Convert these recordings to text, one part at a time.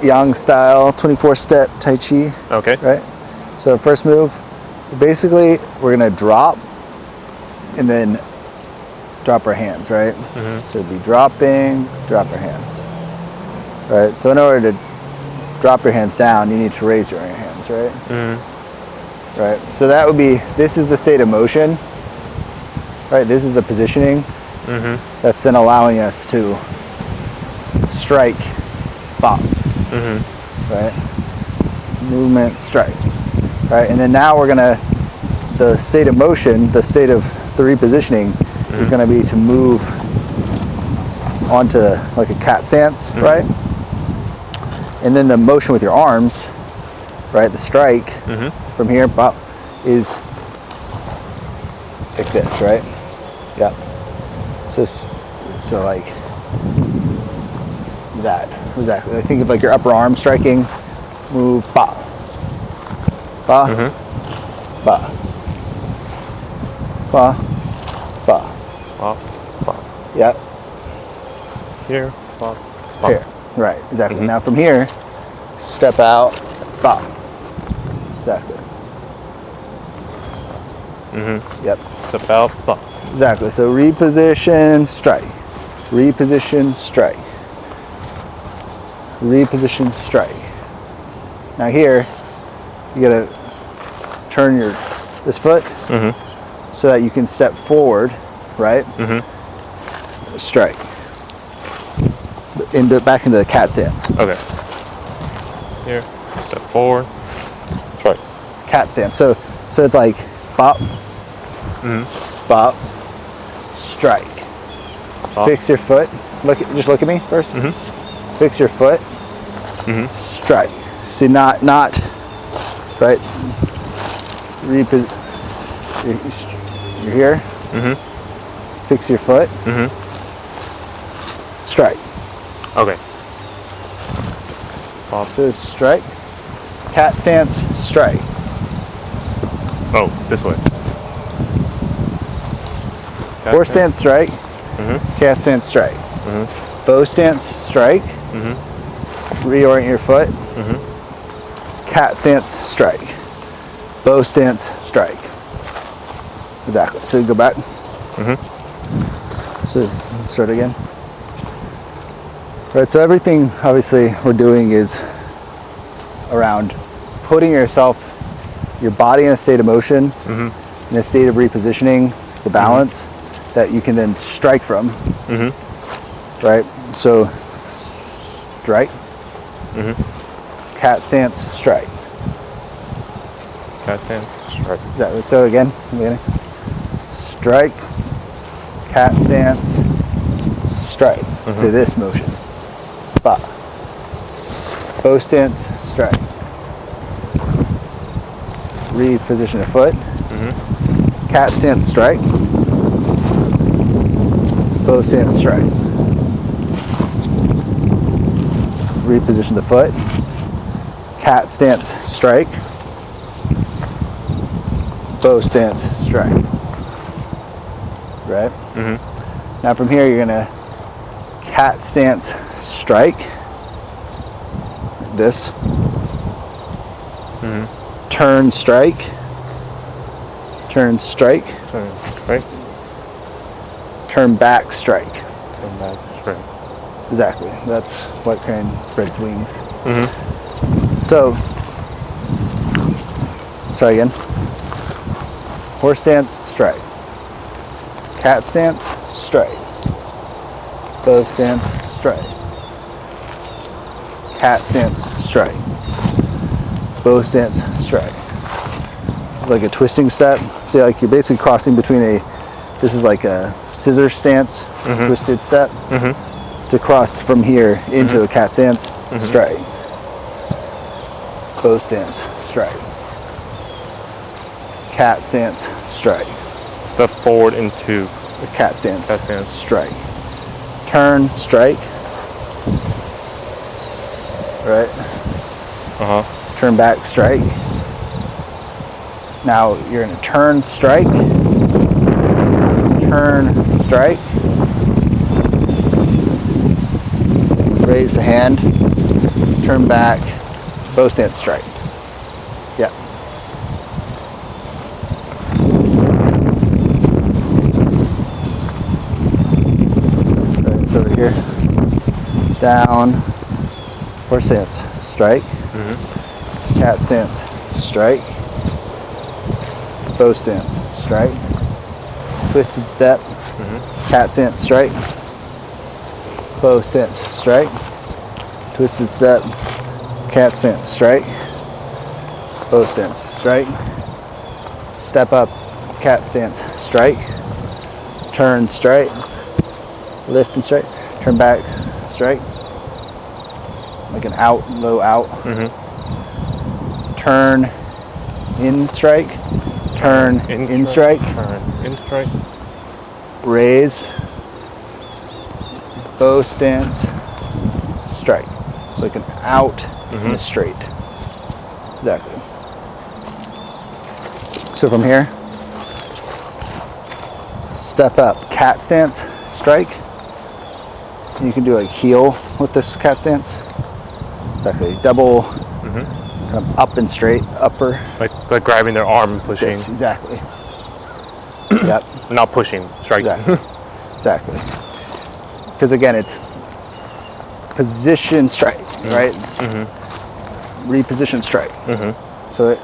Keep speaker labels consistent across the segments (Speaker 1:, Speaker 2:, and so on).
Speaker 1: Yang style 24-step Tai Chi.
Speaker 2: Okay.
Speaker 1: Right? So first move, basically we're gonna drop and then drop our hands, right? So it'd be dropping, drop our hands. Right? So in order to drop your hands down, you need to raise your hands, right? Right? So that would be, this is the state of motion, right? This is the positioning. That's then allowing us to strike, bop, right? Movement, strike, right? And then now we're gonna, the state of motion, the state of the repositioning is gonna be to move onto like a cat stance, right? And then the motion with your arms, right? The strike from here, bop, is like this, right? Yeah. So like that, exactly. Think of like your upper arm striking, move, ba, ba, ba, ba, ba. Yep.
Speaker 2: Here, ba, ba.
Speaker 1: Here, right, exactly. Now from here, step out, ba. Exactly. Yep.
Speaker 2: Step out, ba.
Speaker 1: Exactly. So reposition, strike. Reposition, strike. Reposition, strike. Now here, you gotta turn this foot so that you can step forward, right? Strike. Back into the cat stance.
Speaker 2: Okay. Here, step forward, strike.
Speaker 1: Cat stance. So it's like bop, bop, strike.
Speaker 2: Bop.
Speaker 1: Fix your foot. Just look at me first. Fix your foot. Strike. See, not right. You're here. Fix your foot. Strike.
Speaker 2: Okay. Bop.
Speaker 1: So strike. Cat stance. Strike.
Speaker 2: Oh, this way.
Speaker 1: Horse stance. Strike. Cat stance. Strike. Bow stance. Strike. Reorient your foot. Cat stance. Strike. Bow stance. Strike. Exactly. So go back. So start again. Right. So everything obviously we're doing is around putting your body in a state of motion, in a state of repositioning, the balance that you can then strike from. Right. So strike. Cat stance, strike.
Speaker 2: Cat stance, strike.
Speaker 1: Yeah, so again, strike, cat stance, strike. So this motion. Ba. Bow stance, strike. Reposition the foot. Cat stance, strike. Bow stance, strike. Reposition the foot. Cat stance, strike. Bow stance, strike. Right? Now from here you're gonna cat stance, strike. This. Turn, strike. Turn, strike.
Speaker 2: Turn, strike.
Speaker 1: Turn back, strike.
Speaker 2: Turn back, strike.
Speaker 1: Exactly. That's what kind of spreads wings. So, sorry again. Horse stance, strike. Cat stance, strike. Bow stance, strike. Cat stance, strike. Bow stance, strike. It's like a twisting step. See, like you're basically crossing between this is like a scissor stance, twisted step, to cross from here into a cat stance, strike. Bow stance, strike. Cat stance, strike.
Speaker 2: Step forward into
Speaker 1: The cat stance.
Speaker 2: Cat stance.
Speaker 1: Strike. Turn, strike. Right? Turn back, strike. Now you're going to turn, strike. Turn, strike. Raise the hand. turn back, bow stance, strike. Yep. Right, it's over here. Down, horse stance, strike. Cat stance, strike. Bow stance, strike. Twisted step, cat stance, strike. Bow stance, strike. Twisted step, cat stance, strike. Bow stance, strike. Step up, cat stance, strike. Turn, strike. Lift and strike. Turn back, strike. Like an out, low out. Turn, in, strike. Turn, in, strike.
Speaker 2: Turn, in, strike.
Speaker 1: Raise, bow stance, strike. So like an out and a straight. Exactly. So from here, step up, cat stance, strike. You can do like heel with this cat stance. Exactly. Double, kind of up and straight, upper.
Speaker 2: Like grabbing their arm and pushing.
Speaker 1: Yes, exactly. Yep.
Speaker 2: Not pushing, striking.
Speaker 1: Exactly. Because again, it's position strike, right? Reposition strike. So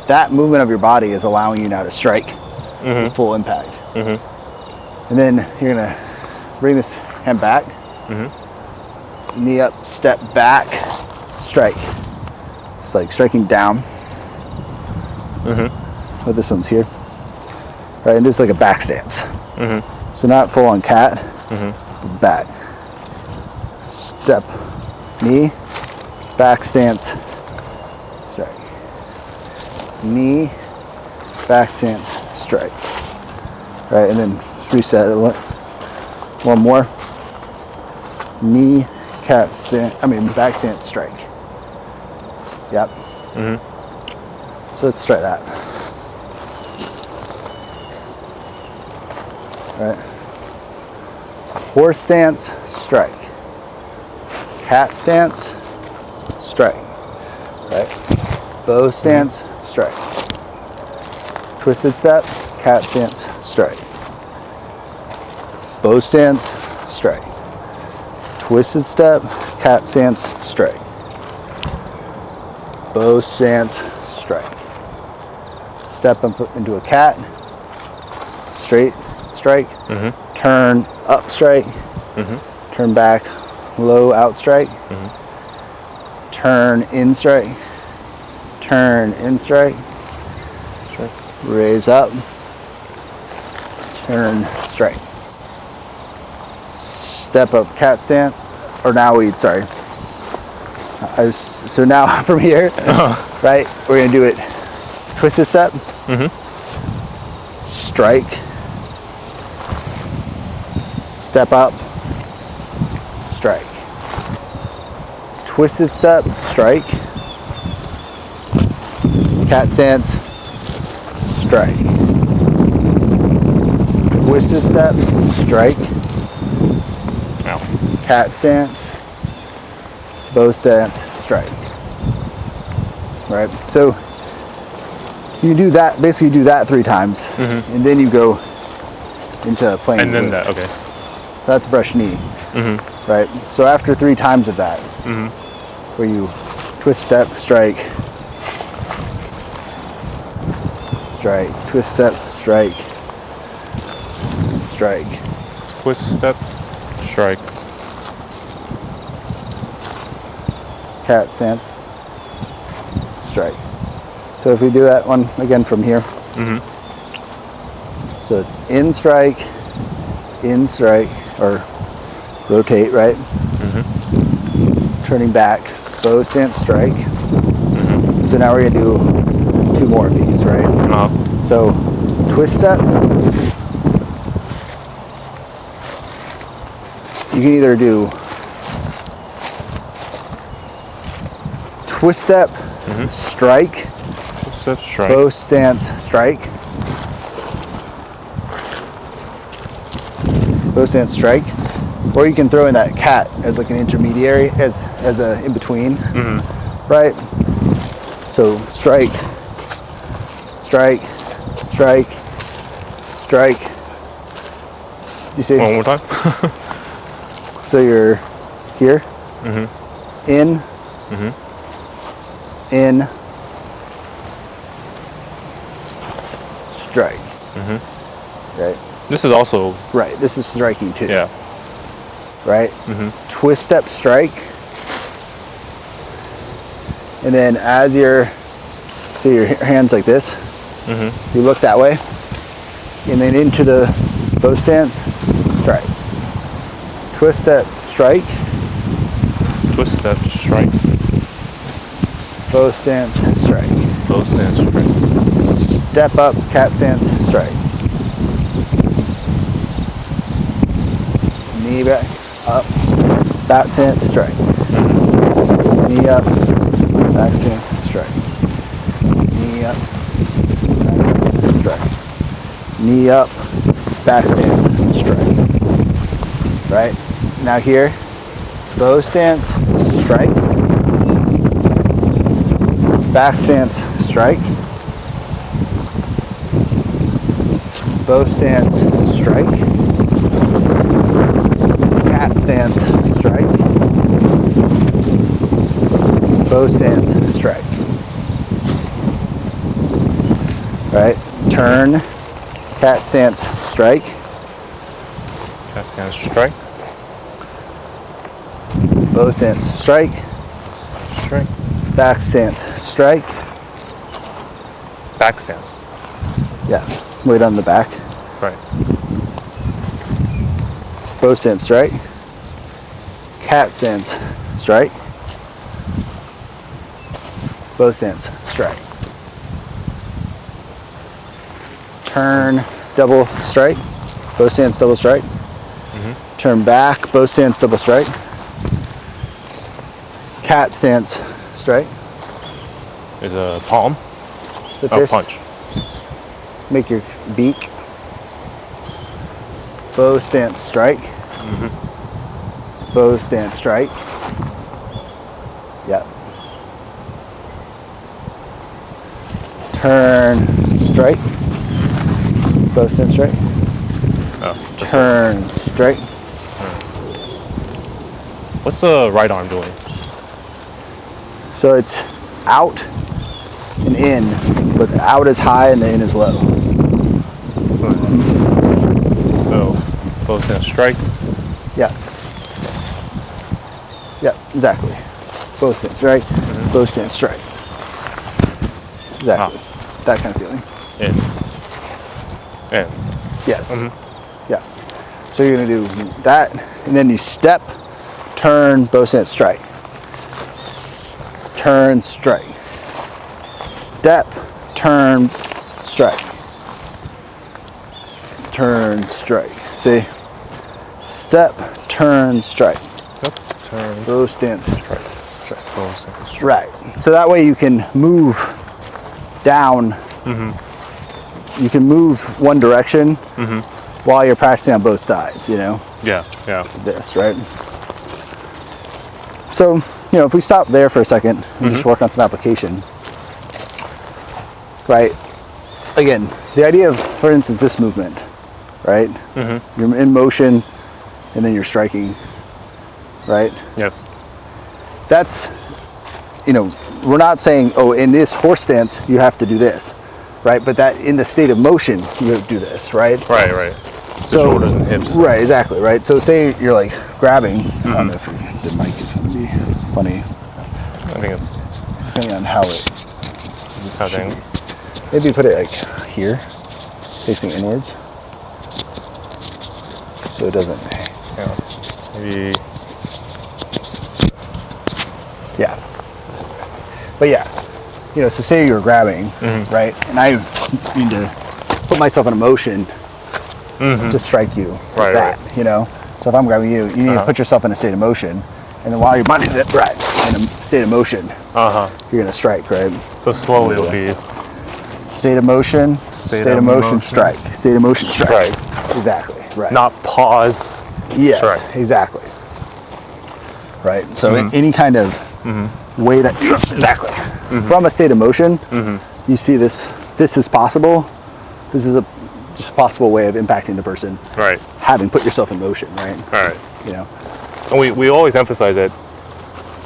Speaker 1: that movement of your body is allowing you now to strike with full impact. And then you're gonna bring this hand back, knee up, step back, strike. It's like striking down. Oh, this one's here. Right, and this is like a back stance. So not full on cat, back. Step, knee, back stance, strike. Knee, back stance, strike. Right, and then reset it. One more. Knee, cat stance, back stance, strike. Yep. So let's try that. All right. So horse stance, strike. Cat stance, strike. Right. Bow stance, strike. Twisted step, cat stance, strike. Bow stance, strike. Twisted step, cat stance, strike. Bow stance, strike. Step up into a cat, straight, strike. Turn up, strike. Turn back, low out, strike. Turn in, strike. Turn in, strike. Raise up. Turn, strike. Step up, cat stance. Or now so now from here, right, we're gonna do it twisted step, strike, step up, strike, twisted step, strike, cat stance, strike, twisted step, strike, cat stance, bow stance, strike. Right? So you do that, basically you do that 3 times, and then you go into playing.
Speaker 2: And then that, okay.
Speaker 1: That's brush knee. Right? So after 3 times of that, where you twist step, strike, strike, twist step, strike, strike.
Speaker 2: Twist step, strike.
Speaker 1: Cat stance, strike. So if we do that one again from here. So it's in strike, or rotate, right? Turning back, bow stance, strike. So now we're gonna do 2 more of these, right? So twist step. You can either do twist step, strike,
Speaker 2: Twist step, strike.
Speaker 1: bow stance, strike, bow stance, strike, Or you can throw in that cat as like an intermediary, as a in between, right? So strike, strike, strike, strike. You see?
Speaker 2: One more time.
Speaker 1: So you're here, in, in, strike. Right.
Speaker 2: This is also
Speaker 1: Right. This is striking too.
Speaker 2: yeah.
Speaker 1: Right. Twist step strike, and then as you're, so your hands like this, you look that way, and then into the bow stance, strike. Twist step strike.
Speaker 2: Twist step strike.
Speaker 1: Bow stance strike.
Speaker 2: Bow stance strike.
Speaker 1: Step up, cat stance strike. Knee back, up, bat stance strike. Knee up, back stance strike. Knee up, back stance strike. Knee up, back stance strike. Right? Now here, bow stance strike. Back stance strike. Bow stance strike. Cat stance strike. Bow stance strike. Right? Turn, cat stance strike.
Speaker 2: Cat stance strike.
Speaker 1: Bow stance strike.
Speaker 2: Strike.
Speaker 1: Back stance strike.
Speaker 2: Back stance.
Speaker 1: Yeah, weight on the back.
Speaker 2: Right.
Speaker 1: Bow stance strike. Cat stance strike. Bow stance strike. Turn, double strike. Bow stance, double strike. Turn back, bow stance, double strike. Cat stance strike.
Speaker 2: Is a palm.
Speaker 1: The
Speaker 2: Oh,
Speaker 1: fist.
Speaker 2: punch.
Speaker 1: Make your beak. Bow stance strike. Bow stance strike. Yep. Turn strike. Bow stance strike.
Speaker 2: Oh.
Speaker 1: Turn strike.
Speaker 2: What's the right arm doing?
Speaker 1: So it's out and in, but the out is high and the in is low.
Speaker 2: So, bow stance strike.
Speaker 1: Yeah. Yeah, exactly. Bow stance strike. Bow stance strike. Exactly. That kind of feeling.
Speaker 2: In. In.
Speaker 1: Yes. Yeah. So you're gonna do that, and then you step, turn, bow stance strike. Turn, strike. Step, turn, strike. Turn, strike. See? Step, turn, strike.
Speaker 2: Yep. Turn.
Speaker 1: Bow stance
Speaker 2: Strike.
Speaker 1: strike.
Speaker 2: Bow stance strike.
Speaker 1: Right. So that way you can move down. You can move one direction while you're practicing on both sides, you know?
Speaker 2: Yeah. Yeah.
Speaker 1: This, right? So, you know, if we stop there for a second and just work on some application, right? Again, the idea of, for instance, this movement, right? You're in motion and then you're striking, right?
Speaker 2: Yes.
Speaker 1: That's, you know, we're not saying, oh, in this horse stance, you have to do this, right? But that in the state of motion, you do this, right?
Speaker 2: Right. Right.
Speaker 1: So,
Speaker 2: shoulders and hips.
Speaker 1: Right, exactly, right? So say you're like grabbing, I don't know if the mic is going to be funny,
Speaker 2: I think
Speaker 1: depending on how it
Speaker 2: it's how
Speaker 1: should
Speaker 2: they.
Speaker 1: be. Maybe put it like here, facing inwards, so it doesn't,
Speaker 2: Yeah. Maybe.
Speaker 1: yeah. But yeah, you know, so say you're grabbing, right? And I need to put myself in a motion to strike you with
Speaker 2: Right,
Speaker 1: that, you know? So if I'm grabbing you, you need to put yourself in a state of motion, and then while your body's in a state of motion, you're gonna strike, right?
Speaker 2: So slowly it'll be.
Speaker 1: State of motion, state of motion, strike. State of motion, strike. Exactly, right.
Speaker 2: Not pause.
Speaker 1: Yes,
Speaker 2: strike.
Speaker 1: exactly. Right. So in any kind of way that exactly from a state of motion, you see this is possible. This is a just possible way of impacting the person.
Speaker 2: Right.
Speaker 1: Having put yourself in motion, right?
Speaker 2: All right.
Speaker 1: You know.
Speaker 2: And we always emphasize that,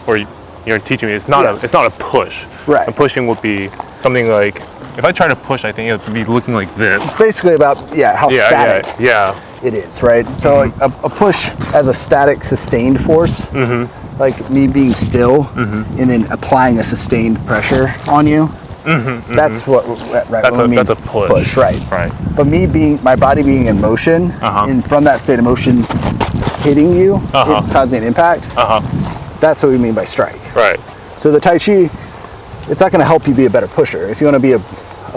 Speaker 2: or you're teaching me, it's not a push.
Speaker 1: Right.
Speaker 2: A pushing would be something like, if I try to push, I think it would be looking like this.
Speaker 1: It's basically about how static
Speaker 2: Yeah.
Speaker 1: it is, right? So like a push as a static, sustained force, like me being still and then applying a sustained pressure on you. That's what
Speaker 2: That's a push.
Speaker 1: Right.
Speaker 2: Right.
Speaker 1: But my body being in motion, and from that state of motion, hitting you, causing an impact. That's what we mean by strike.
Speaker 2: Right.
Speaker 1: So the Tai Chi, it's not going to help you be a better pusher. If you want to be a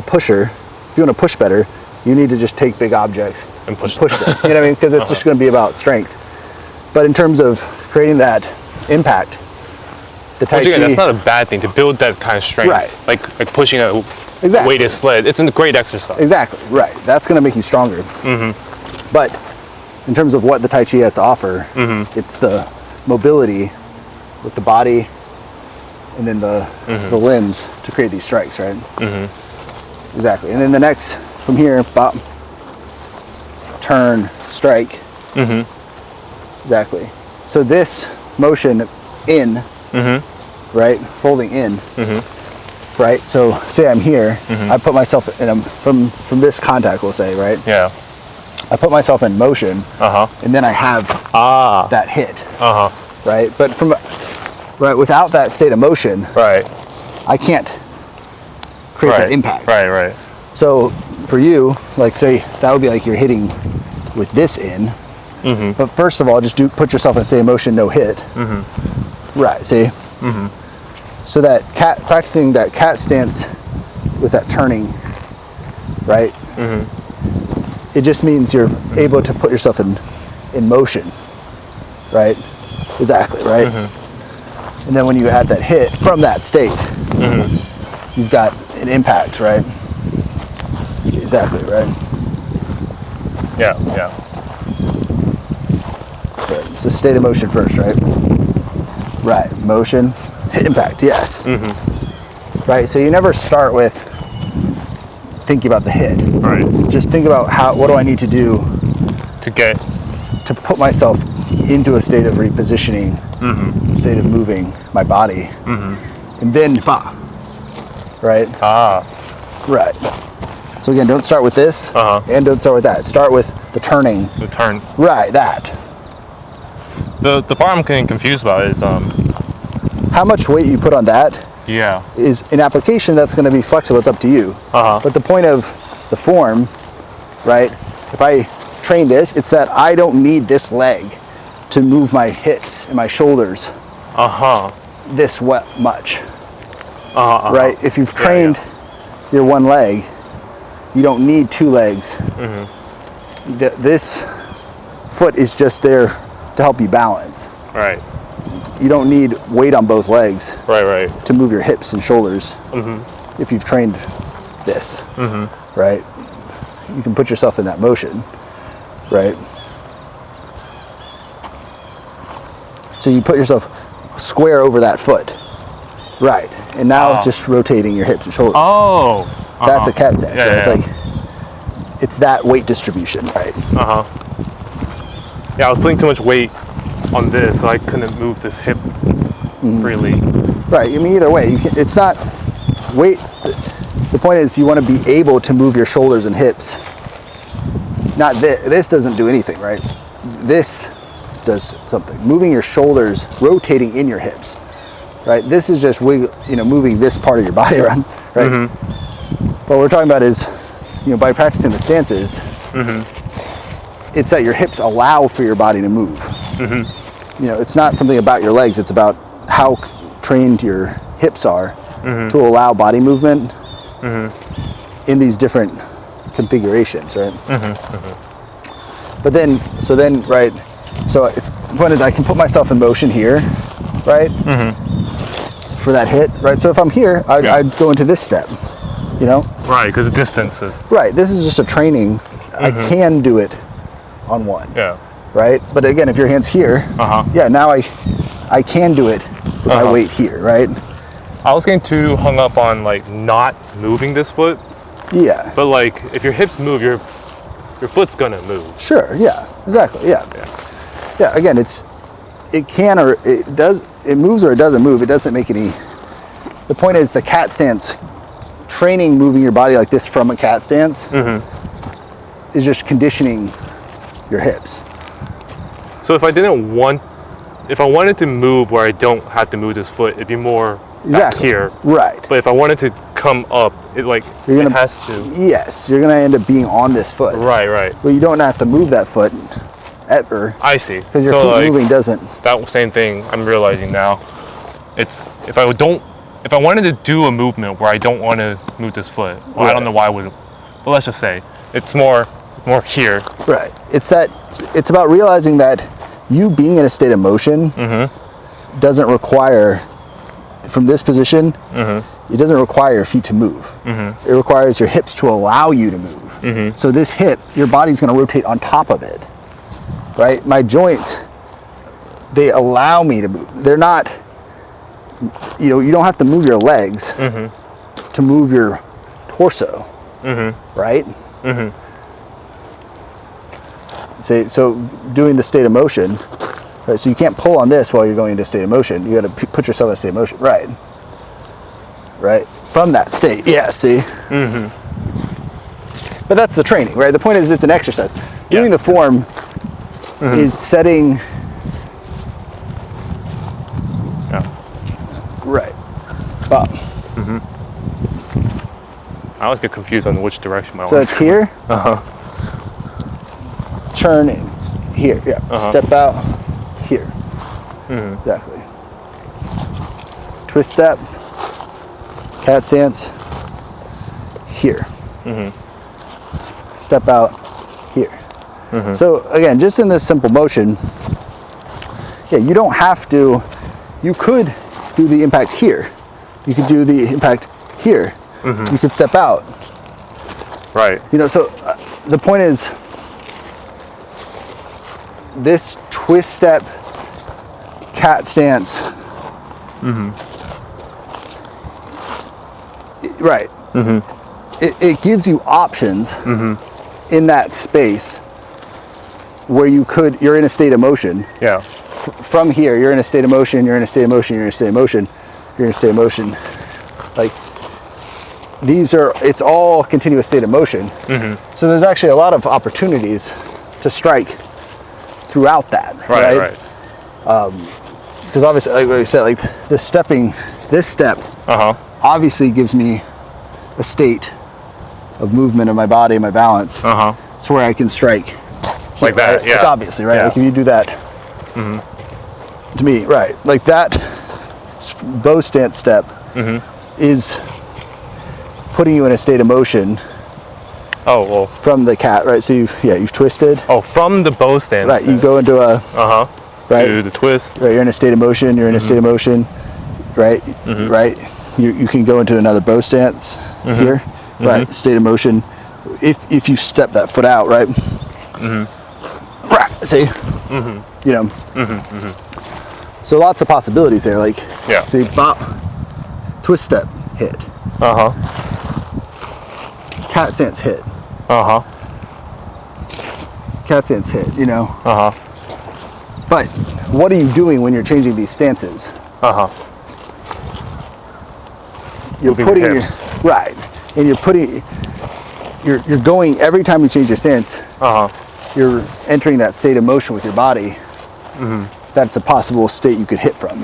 Speaker 1: pusher, if you want to push better, you need to just take big objects
Speaker 2: And push
Speaker 1: them. You know what I mean? Because it's just going to be about strength. But in terms of creating that impact, the Tai Chi,
Speaker 2: that's not a bad thing to build that kind of strength.
Speaker 1: Right.
Speaker 2: Like pushing a weighted sled. It's a great exercise.
Speaker 1: Exactly, right. That's going to make you stronger. But in terms of what the Tai Chi has to offer, it's the mobility with the body and then the limbs to create these strikes, right? Exactly. And then the next, from here, bop, turn, strike. Exactly. So this motion in, right, folding in, right? So say I'm here, I put myself in from this contact, we'll say, right?
Speaker 2: Yeah.
Speaker 1: I put myself in motion, and then I have that hit, right? But without that state of motion,
Speaker 2: Right.
Speaker 1: I can't create that impact.
Speaker 2: Right.
Speaker 1: So for you, like say that would be like you're hitting with this in, but first of all, just put yourself in a state of motion, no hit. Right. See. So that practicing that cat stance with that turning, right? It just means you're able to put yourself in motion, right? Exactly, right? And then when you add that hit from that state, you've got an impact, right? Exactly, right?
Speaker 2: Yeah.
Speaker 1: Right. So state of motion first, right? Right, motion, impact, yes. Right, so you never start with thinking about the hit.
Speaker 2: Right.
Speaker 1: Just think about what do I need to do
Speaker 2: To
Speaker 1: put myself into a state of repositioning, state of moving my body, and then right? Right. So again, don't start with this, and don't start with that. Start with the turning.
Speaker 2: The turn.
Speaker 1: Right, that.
Speaker 2: The part I'm getting confused about is
Speaker 1: How much weight you put on that
Speaker 2: yeah.
Speaker 1: is an application that's going to be flexible. It's up to you. But the point of the form, right? If I train this, it's that I don't need this leg to move my hips and my shoulders this much. Right? If you've trained your one leg, you don't need two legs. This foot is just there to help you balance.
Speaker 2: Right.
Speaker 1: You don't need weight on both legs
Speaker 2: Right.
Speaker 1: to move your hips and shoulders if you've trained this, right? You can put yourself in that motion, right? So you put yourself square over that foot, right? And now just rotating your hips and shoulders. That's a cat stance.
Speaker 2: Yeah,
Speaker 1: It's like, it's that weight distribution, right?
Speaker 2: Yeah, I was putting too much weight on this, so I couldn't move this hip freely.
Speaker 1: Right. I mean, either way, it's not weight. The point is, you want to be able to move your shoulders and hips. Not this. This doesn't do anything, right? This does something. Moving your shoulders, rotating in your hips, right? This is just moving this part of your body around, right? What we're talking about is, by practicing the stances, it's that your hips allow for your body to move. It's not something about your legs. It's about how trained your hips are to allow body movement in these different configurations, right? But then, right, so it's the point is I can put myself in motion here, right? For that hit, right? So if I'm here, I'd go into this step,
Speaker 2: Right, because the distance is.
Speaker 1: Right, this is just a training. I can do it on one.
Speaker 2: Yeah.
Speaker 1: right? But again, if your hand's here, yeah, now I can do it with my weight here, right?
Speaker 2: I was getting too hung up on like not moving this foot,
Speaker 1: Yeah.
Speaker 2: but like if your hips move, your foot's gonna move.
Speaker 1: Sure. Yeah. Exactly. Yeah. Yeah. Again, it can or it does. It moves or it doesn't move. It doesn't make any. The point is the cat stance. Training moving your body like this from a cat stance is just conditioning your hips.
Speaker 2: So if I wanted to move where I don't have to move this foot, it'd be more back here.
Speaker 1: Right.
Speaker 2: But if I wanted to come up, it has to.
Speaker 1: Yes, you're gonna end up being on this foot.
Speaker 2: Right.
Speaker 1: But you don't have to move that foot ever.
Speaker 2: I see.
Speaker 1: Because your foot moving doesn't.
Speaker 2: That same thing I'm realizing now. It's if I wanted to do a movement where I don't want to move this foot, well, I don't know why I wouldn't. But let's just say it's more here.
Speaker 1: Right. It's about realizing that you being in a state of motion doesn't require, from this position, it doesn't require your feet to move. It requires your hips to allow you to move. So this hip, your body's going to rotate on top of it. Right? My joints, they allow me to move. They're not, you don't have to move your legs to move your torso. Right? So doing the state of motion, right? So you can't pull on this while you're going into state of motion. You got to put yourself in a state of motion, right? From that state, yeah. See. But that's the training, right? The point is, it's an exercise. Doing the form is setting. Right. Wow.
Speaker 2: I always get confused on which direction my.
Speaker 1: So it's here. Turn in here, yeah. Step out here. Exactly. Twist step, cat stance here. Step out here. So again, just in this simple motion, you don't have to. You could do the impact here. You could do the impact here. You could step out.
Speaker 2: Right.
Speaker 1: So the point is, this twist step, cat stance, right? It gives you options in that space where you're in a state of motion.
Speaker 2: Yeah.
Speaker 1: From here, you're in a state of motion. You're in a state of motion. You're in a state of motion. You're in a state of motion. Like it's all continuous state of motion. So there's actually a lot of opportunities to strike throughout that, right? Because obviously, like I said, like this step obviously gives me a state of movement of my body, my balance. It's where I can strike
Speaker 2: like that, yeah.
Speaker 1: Like obviously, right? Like if you do that, to me, right? Like that bow stance step is putting you in a state of motion.
Speaker 2: Oh, well.
Speaker 1: From the cat, right? So you've twisted.
Speaker 2: Oh, from the bow stance.
Speaker 1: Right, you go into a. Right.
Speaker 2: Do the twist.
Speaker 1: Right, you're in a state of motion. You're in a state of motion. Right. Right. You can go into another bow stance here. Right. State of motion. If you step that foot out, right. Right. See. So lots of possibilities there. Like.
Speaker 2: Yeah.
Speaker 1: So you bop, twist step, hit. Cat stance hit. Cat stance hit, But what are you doing when you're changing these stances? You're
Speaker 2: Moving
Speaker 1: putting
Speaker 2: your hips.
Speaker 1: right. And you're going every time you change your stance, you're entering that state of motion with your body. That's a possible state you could hit from,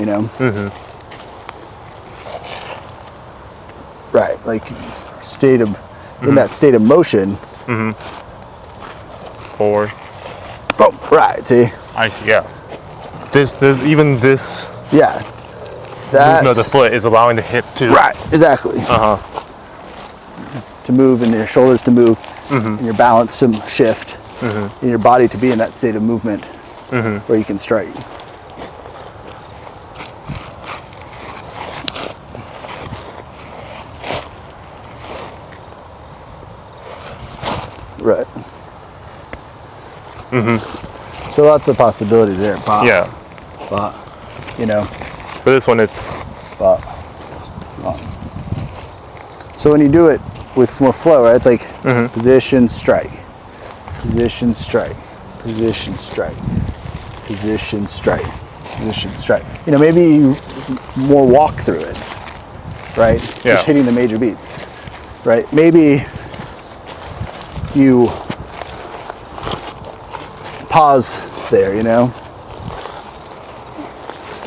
Speaker 1: Right, like state of in that state of motion.
Speaker 2: Forward.
Speaker 1: Boom. Right. See.
Speaker 2: I see. Yeah. There's even this.
Speaker 1: Yeah.
Speaker 2: Movement of the foot is allowing the hip to.
Speaker 1: Right. Exactly. To move and your shoulders to move, and your balance to shift, and your body to be in that state of movement where you can strike. Right. So lots of possibility there. But,
Speaker 2: Yeah.
Speaker 1: But, you know.
Speaker 2: For this one, it's
Speaker 1: But. So when you do it with more flow, right? It's like position, strike, position, strike, position, strike, position, strike, position, strike. You know, maybe you more walk through it, right?
Speaker 2: Yeah.
Speaker 1: Just hitting the major beats, right? Maybe you pause there, you know,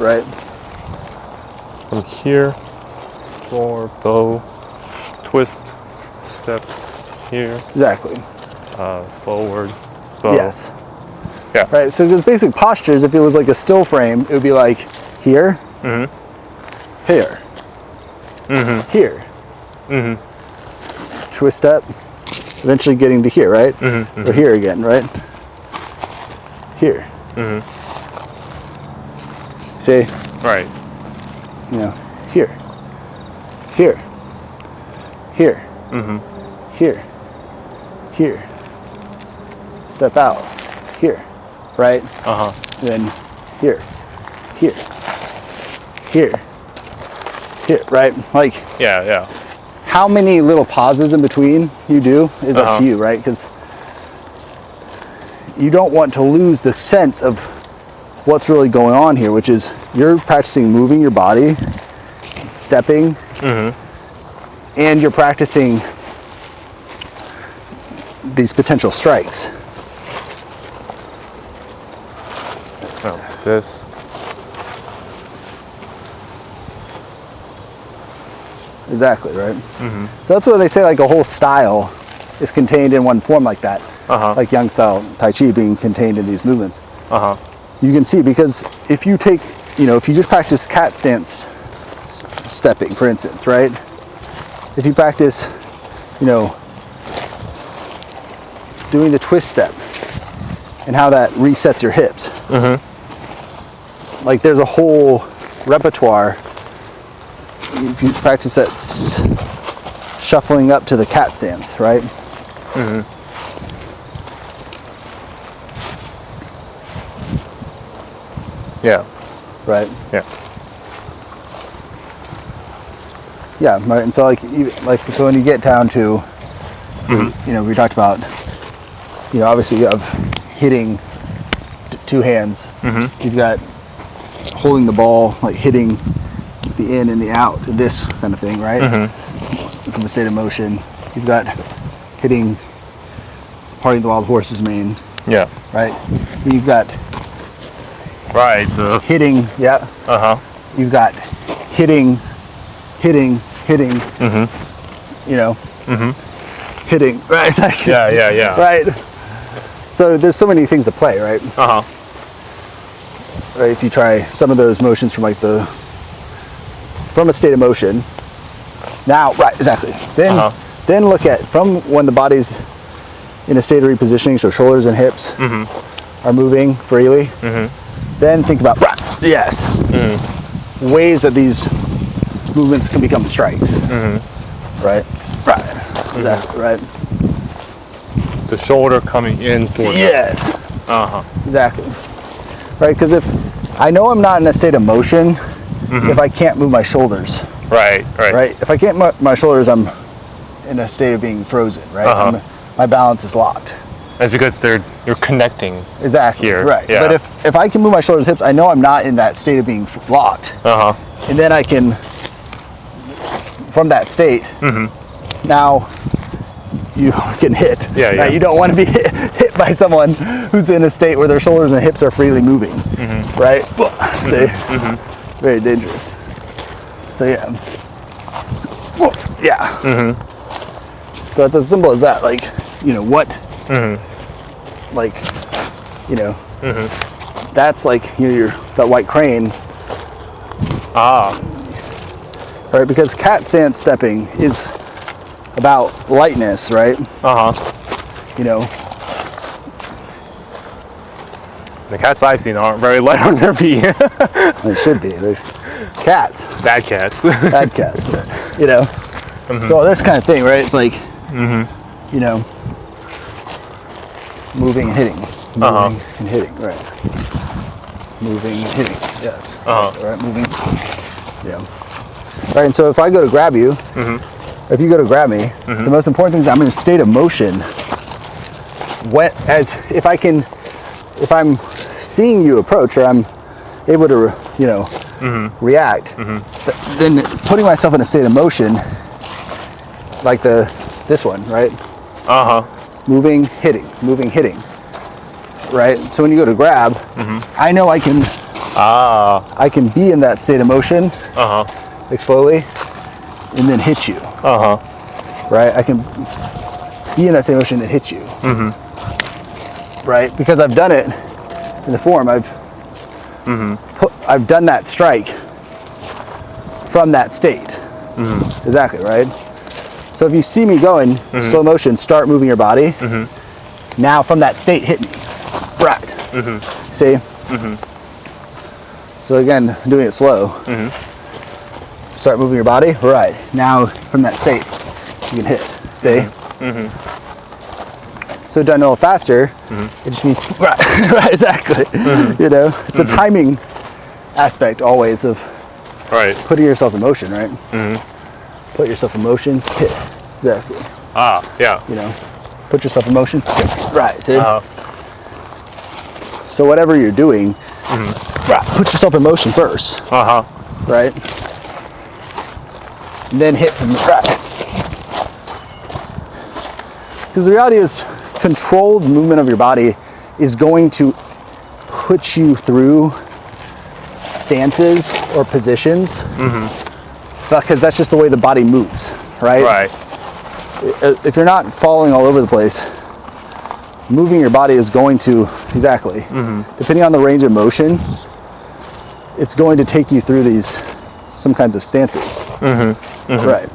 Speaker 1: right?
Speaker 2: from here, floor, bow, twist, step here,
Speaker 1: Exactly.
Speaker 2: forward, bow.
Speaker 1: Yes.
Speaker 2: Yeah.
Speaker 1: Right. So those basic postures, if it was like a still frame, it would be like here, here, here, twist step, eventually getting to here, right? Or here again, right? Here. See,
Speaker 2: Right.
Speaker 1: you know, here, here, here, here, here. Step out, here, right? Then here, here, here, here, right? Like,
Speaker 2: Yeah, yeah.
Speaker 1: how many little pauses in between you do is up to you, right? Because you don't want to lose the sense of what's really going on here, which is you're practicing moving your body, stepping, and you're practicing these potential strikes.
Speaker 2: Oh, this.
Speaker 1: Exactly, right? So that's why they say like a whole style is contained in one form like that. Like Yang style Tai Chi being contained in these movements. You can see, because if you take, you know, if you just practice cat stance stepping, for instance, right? If you practice, you know, doing the twist step and how that resets your hips. Like there's a whole repertoire. If you practice that shuffling up to the cat stance, right?
Speaker 2: Yeah.
Speaker 1: Right.
Speaker 2: Yeah.
Speaker 1: Yeah, right. And so so when you get down to, you know, we talked about, you know, obviously you have hitting two hands. You've got holding the ball, like hitting the in and the out, this kind of thing, right? From a state of motion. You've got hitting, parting the wild horse's mane,
Speaker 2: Yeah.
Speaker 1: right? Then you've got
Speaker 2: Right.
Speaker 1: hitting, yeah. You've got hitting, you know, hitting, right? It's like,
Speaker 2: Yeah, yeah, yeah.
Speaker 1: right. So there's so many things to play, right? Right. If you try some of those motions from like from a state of motion. Now, right, exactly. Then look at from when the body's in a state of repositioning, so shoulders and hips are moving freely. Then think about yes, ways that these movements can become strikes. Right, right, exactly, right.
Speaker 2: The shoulder coming in for
Speaker 1: Yes. Exactly. Right, because if I know I'm not in a state of motion, if I can't move my shoulders.
Speaker 2: Right, right.
Speaker 1: Right. If I can't move my shoulders, I'm in a state of being frozen. Right. My balance is locked.
Speaker 2: That's because you're connecting.
Speaker 1: Exactly.
Speaker 2: Here.
Speaker 1: Right.
Speaker 2: Yeah.
Speaker 1: But if I can move my shoulders, hips, I know I'm not in that state of being locked. And then I can, from that state, now you can hit.
Speaker 2: Yeah, yeah.
Speaker 1: Right? You don't want to be hit by someone who's in a state where their shoulders and hips are freely moving. Right? See? Very dangerous. So yeah. Yeah. So it's as simple as that. Like, you know, what, like, you know, that's like, you know, that white crane. Right? Because cat stance stepping is about lightness, right? You know.
Speaker 2: The cats I've seen aren't very light on their feet.
Speaker 1: They should be. They're cats.
Speaker 2: Bad cats.
Speaker 1: Bad cats. You know. So this kind of thing, right? It's like, you know, moving and hitting. moving and hitting, right. Moving and hitting, yes. Right, moving, yeah. All right, and so if I go to grab you, if you go to grab me, the most important thing is I'm in a state of motion. If I'm seeing you approach, or I'm able to, react, then putting myself in a state of motion, like this one, right? Moving, hitting, right? So when you go to grab, I know I can be in that state of motion, like slowly, and then hit you, right? I can be in that state of motion and hit you, right? Because I've done it in the form. I've done that strike from that state, exactly, right? So if you see me going slow motion, start moving your body. Now from that state, hit me. Right. See? So again, doing it slow. Start moving your body. Right. Now from that state, you can hit. See? So done a little faster, it just means right, exactly. It's a timing aspect always of putting yourself in motion, right? Put yourself in motion, hit. Exactly.
Speaker 2: Yeah.
Speaker 1: Put yourself in motion, hit. Right, see? So whatever you're doing, right, put yourself in motion first. Right? And then hit from the right. Because the reality is, controlled movement of your body is going to put you through stances or positions, because that's just the way the body moves, right? If you're not falling all over the place, moving your body is going to, depending on the range of motion, it's going to take you through some kinds of stances, right?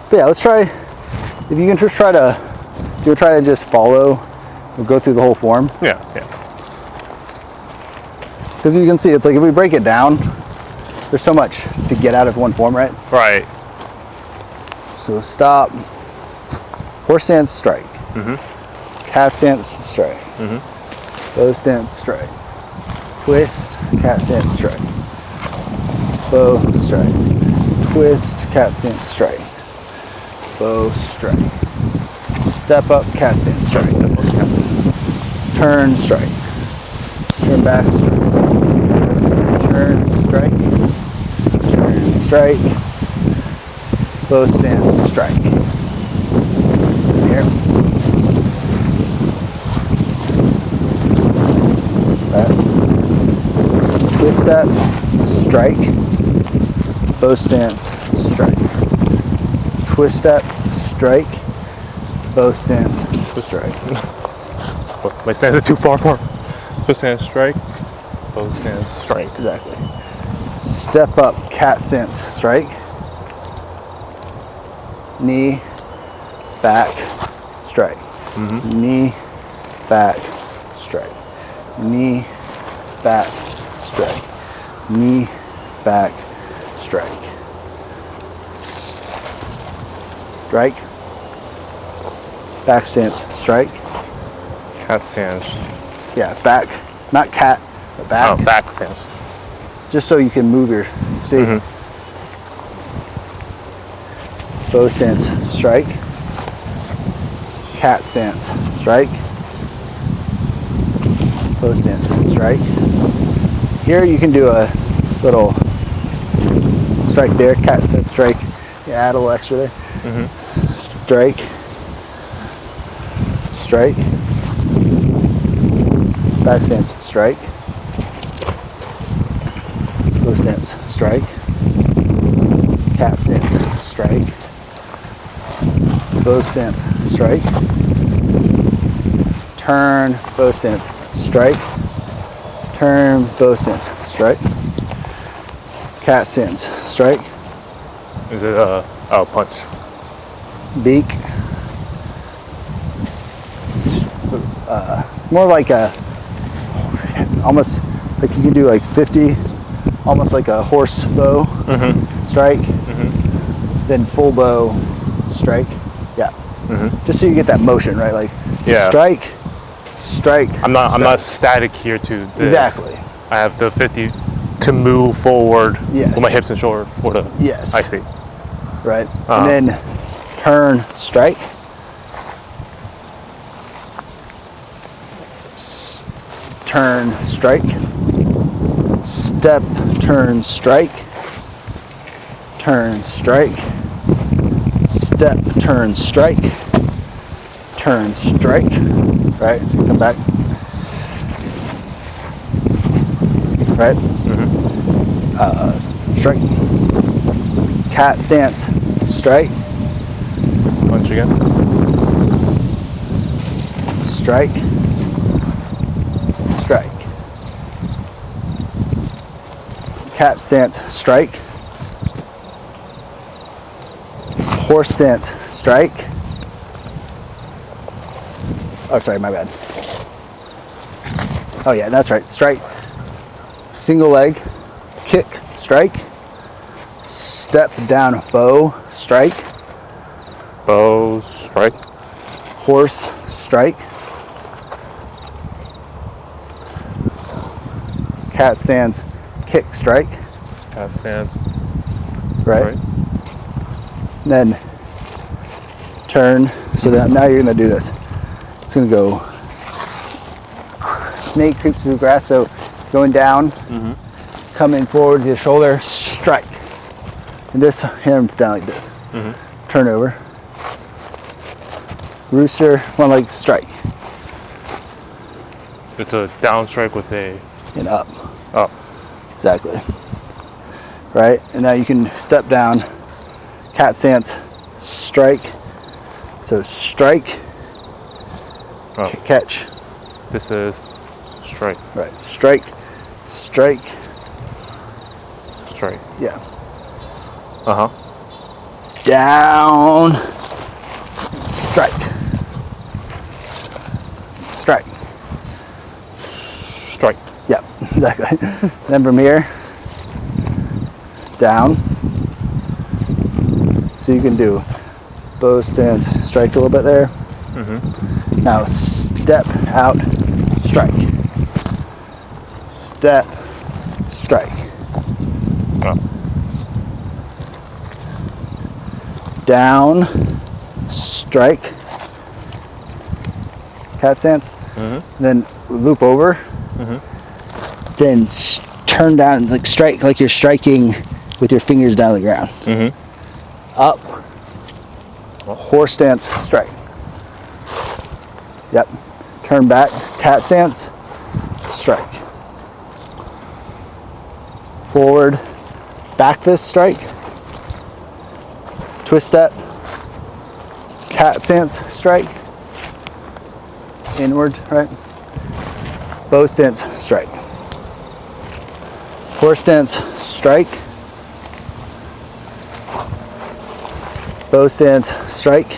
Speaker 1: But yeah, let's try. If you can just try to just follow, we'll go through the whole form.
Speaker 2: Yeah.
Speaker 1: Because you can see, it's like if we break it down, there's so much to get out of one form, right?
Speaker 2: Right.
Speaker 1: So stop, horse stance, strike. Cat stance, strike. Bow stance, strike. Twist, cat stance, strike. Bow, strike. Twist, cat stance, strike. Bow, strike. Step up, cat stance, strike. Turn, strike. Turn back, strike. Turn, strike. Turn, strike. Bow stance, strike. Here. Right. Twist step, strike. Bow stance, strike. Twist step, strike. Bow stance, strike.
Speaker 2: My stance is too far apart. Twist stance, strike. Bow stance, strike.
Speaker 1: Exactly. Step up, cat stance, strike. Knee, back, strike. Knee, back, strike. Knee, back, strike. Knee, back, strike. Strike. Back stance, strike.
Speaker 2: Cat stance.
Speaker 1: Yeah, back. Not cat, but back.
Speaker 2: Oh, back stance.
Speaker 1: Just so you can move your, see? Bow stance, strike. Cat stance, strike. Bow stance, strike. Here you can do a little strike there, cat stance, strike. You add a little extra there. Strike. Strike. Back stance, strike. Bow stance, strike. Cat stance, strike. Bow stance, strike. Turn, bow stance, strike. Turn, bow stance, strike. Cat stance, strike.
Speaker 2: Is it a punch?
Speaker 1: Beak. More like almost like you can do like 50, almost like a horse bow strike, then full bow strike. Yeah. Just so you get that motion, right? Like
Speaker 2: Yeah.
Speaker 1: Strike, strike.
Speaker 2: I'm not static here to this.
Speaker 1: Exactly.
Speaker 2: I have the 50 to move forward
Speaker 1: Yes.
Speaker 2: with my hips and shoulder for the.
Speaker 1: Yes.
Speaker 2: I see.
Speaker 1: Right. And then turn, strike. Turn, strike. Step, turn, strike. Turn, strike. Step, turn, strike. Turn, strike. Right, so you come back. Right? Strike. Cat stance, strike.
Speaker 2: Punch again.
Speaker 1: Strike. Strike. Cat stance, strike. Horse stance, strike. Oh, sorry, my bad. Oh yeah, that's right, strike. Single leg, kick, strike. Step down, bow, strike.
Speaker 2: Bow, strike.
Speaker 1: Horse, strike. Cat stands, kick, strike.
Speaker 2: Cat stance.
Speaker 1: Right? Then turn. So that now you're going to do this. It's going to go snake creeps through the grass. So going down, coming forward to the shoulder, strike. And this ham's down like this. Turn over. Rooster, one leg strike.
Speaker 2: It's a down strike with a
Speaker 1: And up.
Speaker 2: up.
Speaker 1: Exactly. Right? And now you can step down, cat stance, strike. So strike,
Speaker 2: Oh.
Speaker 1: catch.
Speaker 2: This is strike,
Speaker 1: Right. Strike, strike.
Speaker 2: strike.
Speaker 1: Yeah.
Speaker 2: Uh huh.
Speaker 1: Down, strike. Strike.
Speaker 2: Strike.
Speaker 1: Yep, exactly. Then from here, down. So you can do bow stance, strike a little bit there. Now step out, strike. Step, strike.
Speaker 2: Oh.
Speaker 1: Down, strike. Cat stance. Then loop over. Then turn down, like strike, like you're striking with your fingers down to the ground. Up. Horse stance, strike. Yep. Turn back, cat stance, strike. Forward, back fist, strike. Twist step, cat stance, strike. Inward, right? Bow stance, strike. Horse stance, strike. Bow stance, strike.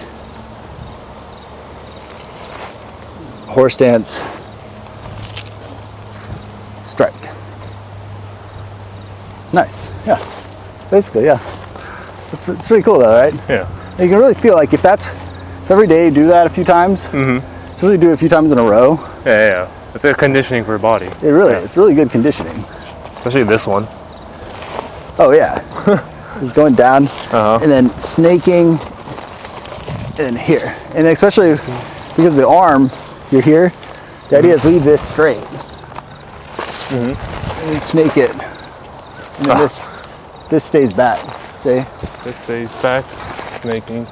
Speaker 1: Horse stance, strike. Nice, yeah. Basically, yeah. It's pretty cool though, right?
Speaker 2: Yeah.
Speaker 1: You can really feel like if every day you do that a few times, especially do it a few times in a row,
Speaker 2: Yeah. It's a conditioning for your body.
Speaker 1: it's really good conditioning.
Speaker 2: Especially this one.
Speaker 1: Oh yeah. It's going down and then snaking and here. And especially because of the arm, you're here, the idea is leave this straight. And snake it. And then this stays back. See?
Speaker 2: This stays back, snaking.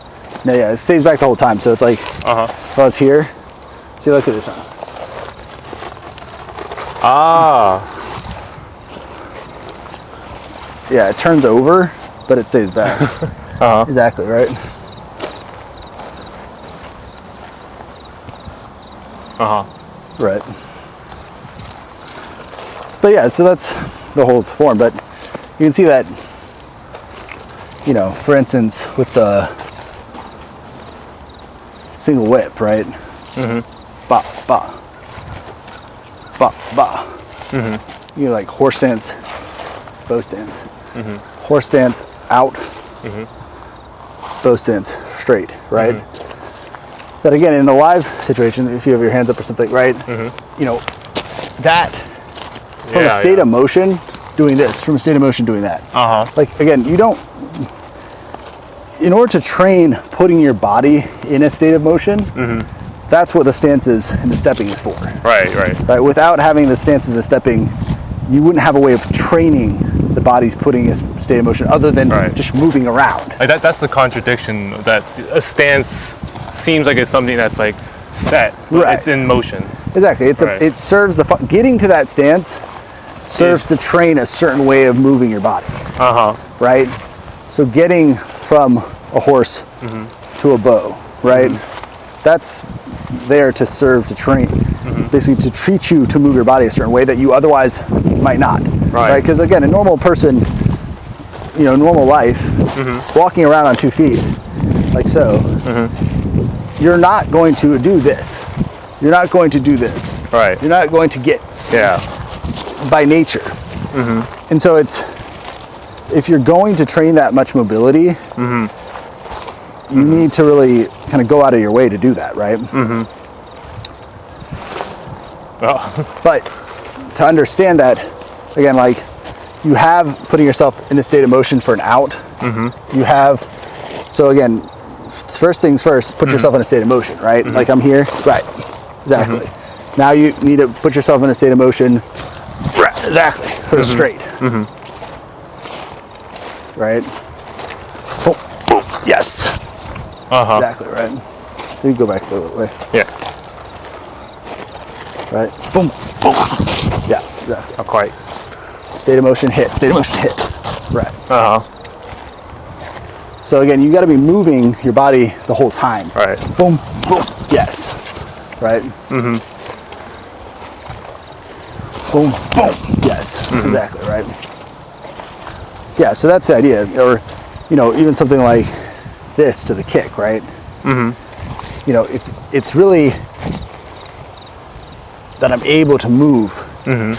Speaker 1: No, yeah, it stays back the whole time. So it's like if I was here, see, look at this one.
Speaker 2: Ah.
Speaker 1: Yeah, it turns over, but it stays back. Exactly, right? Right. But yeah, so that's the whole form. But you can see that, you know, for instance, with the single whip, right? Ba, ba. Ba, ba. You know, like horse stance, bow stance. Horse stance out, bow stance straight, right? that again, in a live situation, if you have your hands up or something, right? You know, that from a state of motion, doing this, from a state of motion, doing that. Like again, you don't, in order to train putting your body in a state of motion, that's what the stances and the stepping is for. Right. Without having the stances and the stepping, you wouldn't have a way of training the body's putting a state of motion other than just moving around.
Speaker 2: Like that's the contradiction, that a stance seems like it's something that's like set, but it's in motion.
Speaker 1: Exactly. It serves getting to that stance serves to train a certain way of moving your body. Right? So getting from a horse to a bow, right? That's there to serve to train, basically to treat you to move your body a certain way that you otherwise might not. Right? Because again, a normal person, you know, normal life, walking around on 2 feet, like so, you're not going to do this. You're not going to do this. You're not going to get by nature. And so if you're going to train that much mobility, you need to really kind of go out of your way to do that, right? But to understand that, again, like you have putting yourself in a state of motion for an out. You have, so again, first things first, put yourself in a state of motion, right? Like I'm here, right? Exactly. Now you need to put yourself in a state of motion, right? Exactly, for the straight. Right? Boom, boom, yes. Exactly, right? You go back the other way. Right? Boom, boom. Yeah, exactly.
Speaker 2: Not quite.
Speaker 1: State of motion, hit. State of motion, hit. Right. So again, you got to be moving your body the whole time. Boom, boom, yes. Right? Boom, boom, yes. Exactly, right? Yeah, so that's the idea. Or, you know, even something like this to the kick, right? You know, it's really that I'm able to move and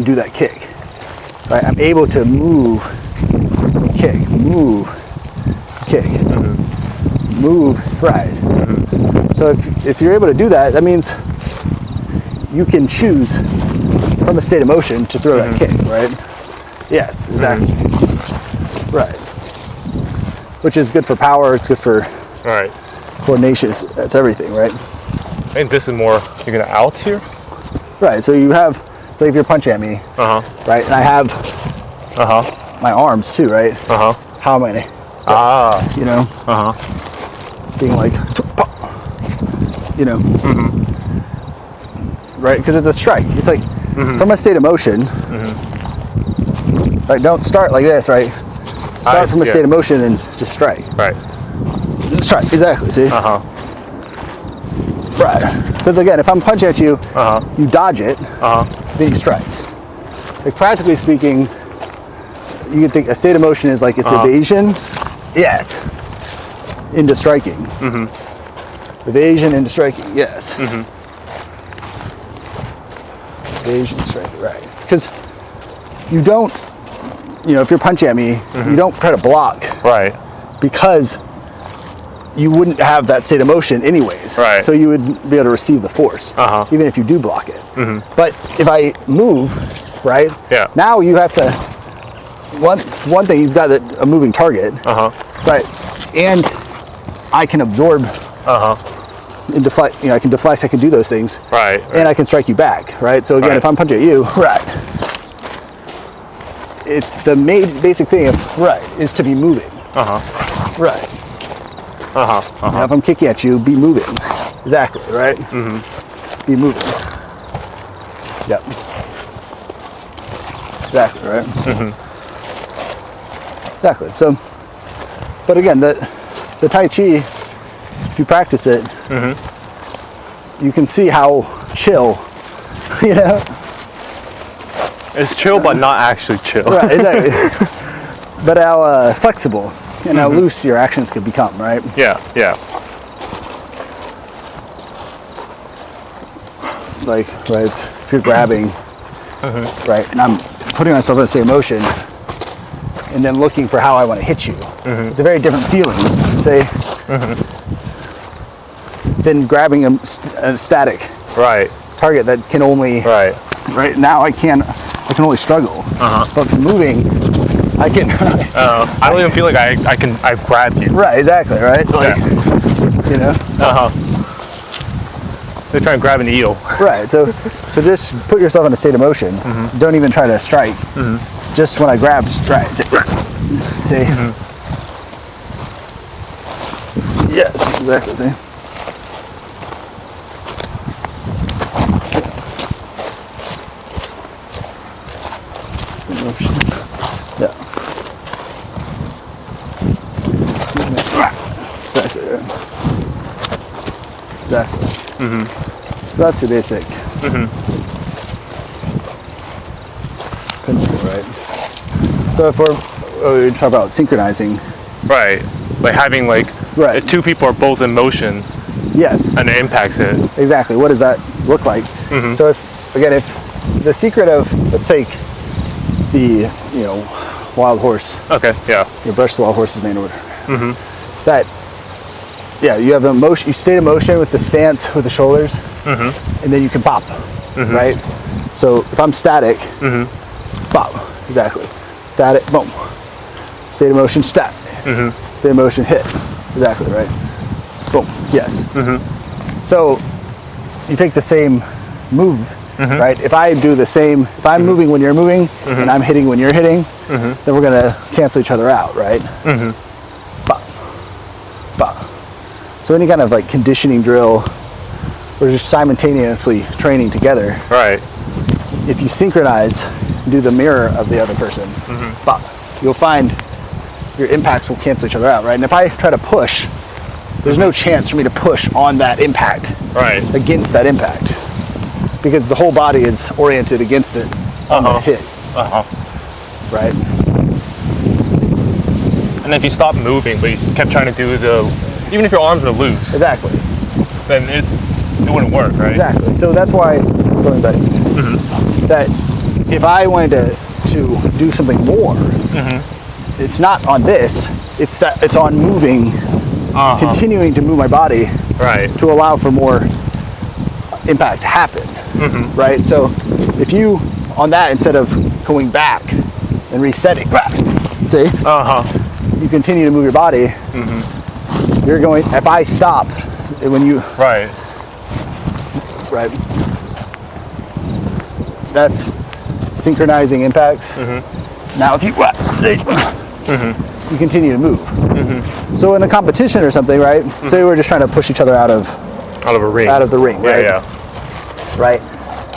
Speaker 1: do that kick. Right? I'm able to move, kick, move, kick, move, right. So if you're able to do that, that means you can choose from a state of motion to throw that kick, right? Yes, exactly. Right. Which is good for power, it's good for coordination, it's everything, right?
Speaker 2: I think this is more, you're gonna out here?
Speaker 1: Right, so you have, it's like if you're punching at me, right? And I have my arms too, right? How am I gonna, you know? Being like, you know? Right, because it's a strike. It's like, from a state of motion, right? Don't start like this, right? Start from a state of motion and just strike. Strike, exactly, see? Right. Because again, if I'm punching at you, you dodge it, then you strike. Like practically speaking, you can think a state of motion is like it's evasion, yes, into striking. Evasion into striking, yes. Evasion, striking, right. Because you don't, you know, if you're punching at me, you don't try to block. Because you wouldn't have that state of motion anyways. So you would be able to receive the force, even if you do block it. But if I move, right? Now you have to, one thing, you've got a moving target, right? And I can absorb and deflect, you know, I can deflect, I can do those things. And I can strike you back, right? So again, if I'm punching at you, it's the basic thing of, is to be moving. Right. Now if I'm kicking at you, be moving. Exactly, right? Be moving. Yep. Exactly, right? Exactly. So, but again, the Tai Chi, if you practice it, you can see how chill, you know?
Speaker 2: It's chill, but not actually chill.
Speaker 1: Right, exactly. But how flexible and how loose your actions can become, right? Like, right, if you're grabbing, right, and I'm putting myself in a state of motion, and then looking for how I want to hit you. It's a very different feeling. Say, than grabbing a static
Speaker 2: Right.
Speaker 1: target that can only,
Speaker 2: Right.
Speaker 1: right now I can only struggle. But for moving, I can.
Speaker 2: I don't even feel like I've grabbed you.
Speaker 1: Right, exactly, right? Like, you know?
Speaker 2: They're trying to grab an eel.
Speaker 1: Right, so just put yourself in a state of motion. Don't even try to strike. Just when I grab, right, see? Yes, exactly, see? Motion. Yeah. Exactly, right? Exactly. So that's your basic principle, right? So if we're talking about synchronizing,
Speaker 2: Right. Like having like
Speaker 1: Right.
Speaker 2: if two people are both in motion
Speaker 1: yes,
Speaker 2: and it impacts it.
Speaker 1: exactly. What does that look like? So if the secret of, let's take the wild horse,
Speaker 2: Okay. Yeah.
Speaker 1: brush the wild horse's main order. That you have the motion, you stay in motion with the stance with the shoulders, and then you can pop, right? So if I'm static, pop, exactly. Static, boom. Stay in motion, stat. Stay in motion, hit. Exactly, right? Boom, yes. So you take the same move, right? If I do the same, if I'm moving when you're moving, and I'm hitting when you're hitting, then we're gonna cancel each other out, right? Pop, pop. So any kind of like conditioning drill, we're just simultaneously training together.
Speaker 2: Right.
Speaker 1: If you synchronize, do the mirror of the other person, pop, you'll find your impacts will cancel each other out, right? And if I try to push, there's no chance for me to push on that impact,
Speaker 2: Right.
Speaker 1: against that impact, because the whole body is oriented against it on the hit, right?
Speaker 2: And if you stop moving, but you kept trying to do even if your arms are loose,
Speaker 1: Exactly.
Speaker 2: then it wouldn't work, right?
Speaker 1: Exactly. So that's why, going back, that if I wanted to do something more, it's not on this. It's on moving, continuing to move my body,
Speaker 2: Right.
Speaker 1: to allow for more impact to happen, right? So if you on that, instead of going back and resetting, see, you continue to move your body. You're going. If I stop, when you
Speaker 2: Right.
Speaker 1: that's synchronizing impacts. Now if you see, you continue to move. So in a competition or something, right? Say we're just trying to push each other out of
Speaker 2: Out of a ring.
Speaker 1: the ring, right?
Speaker 2: Yeah.
Speaker 1: Right.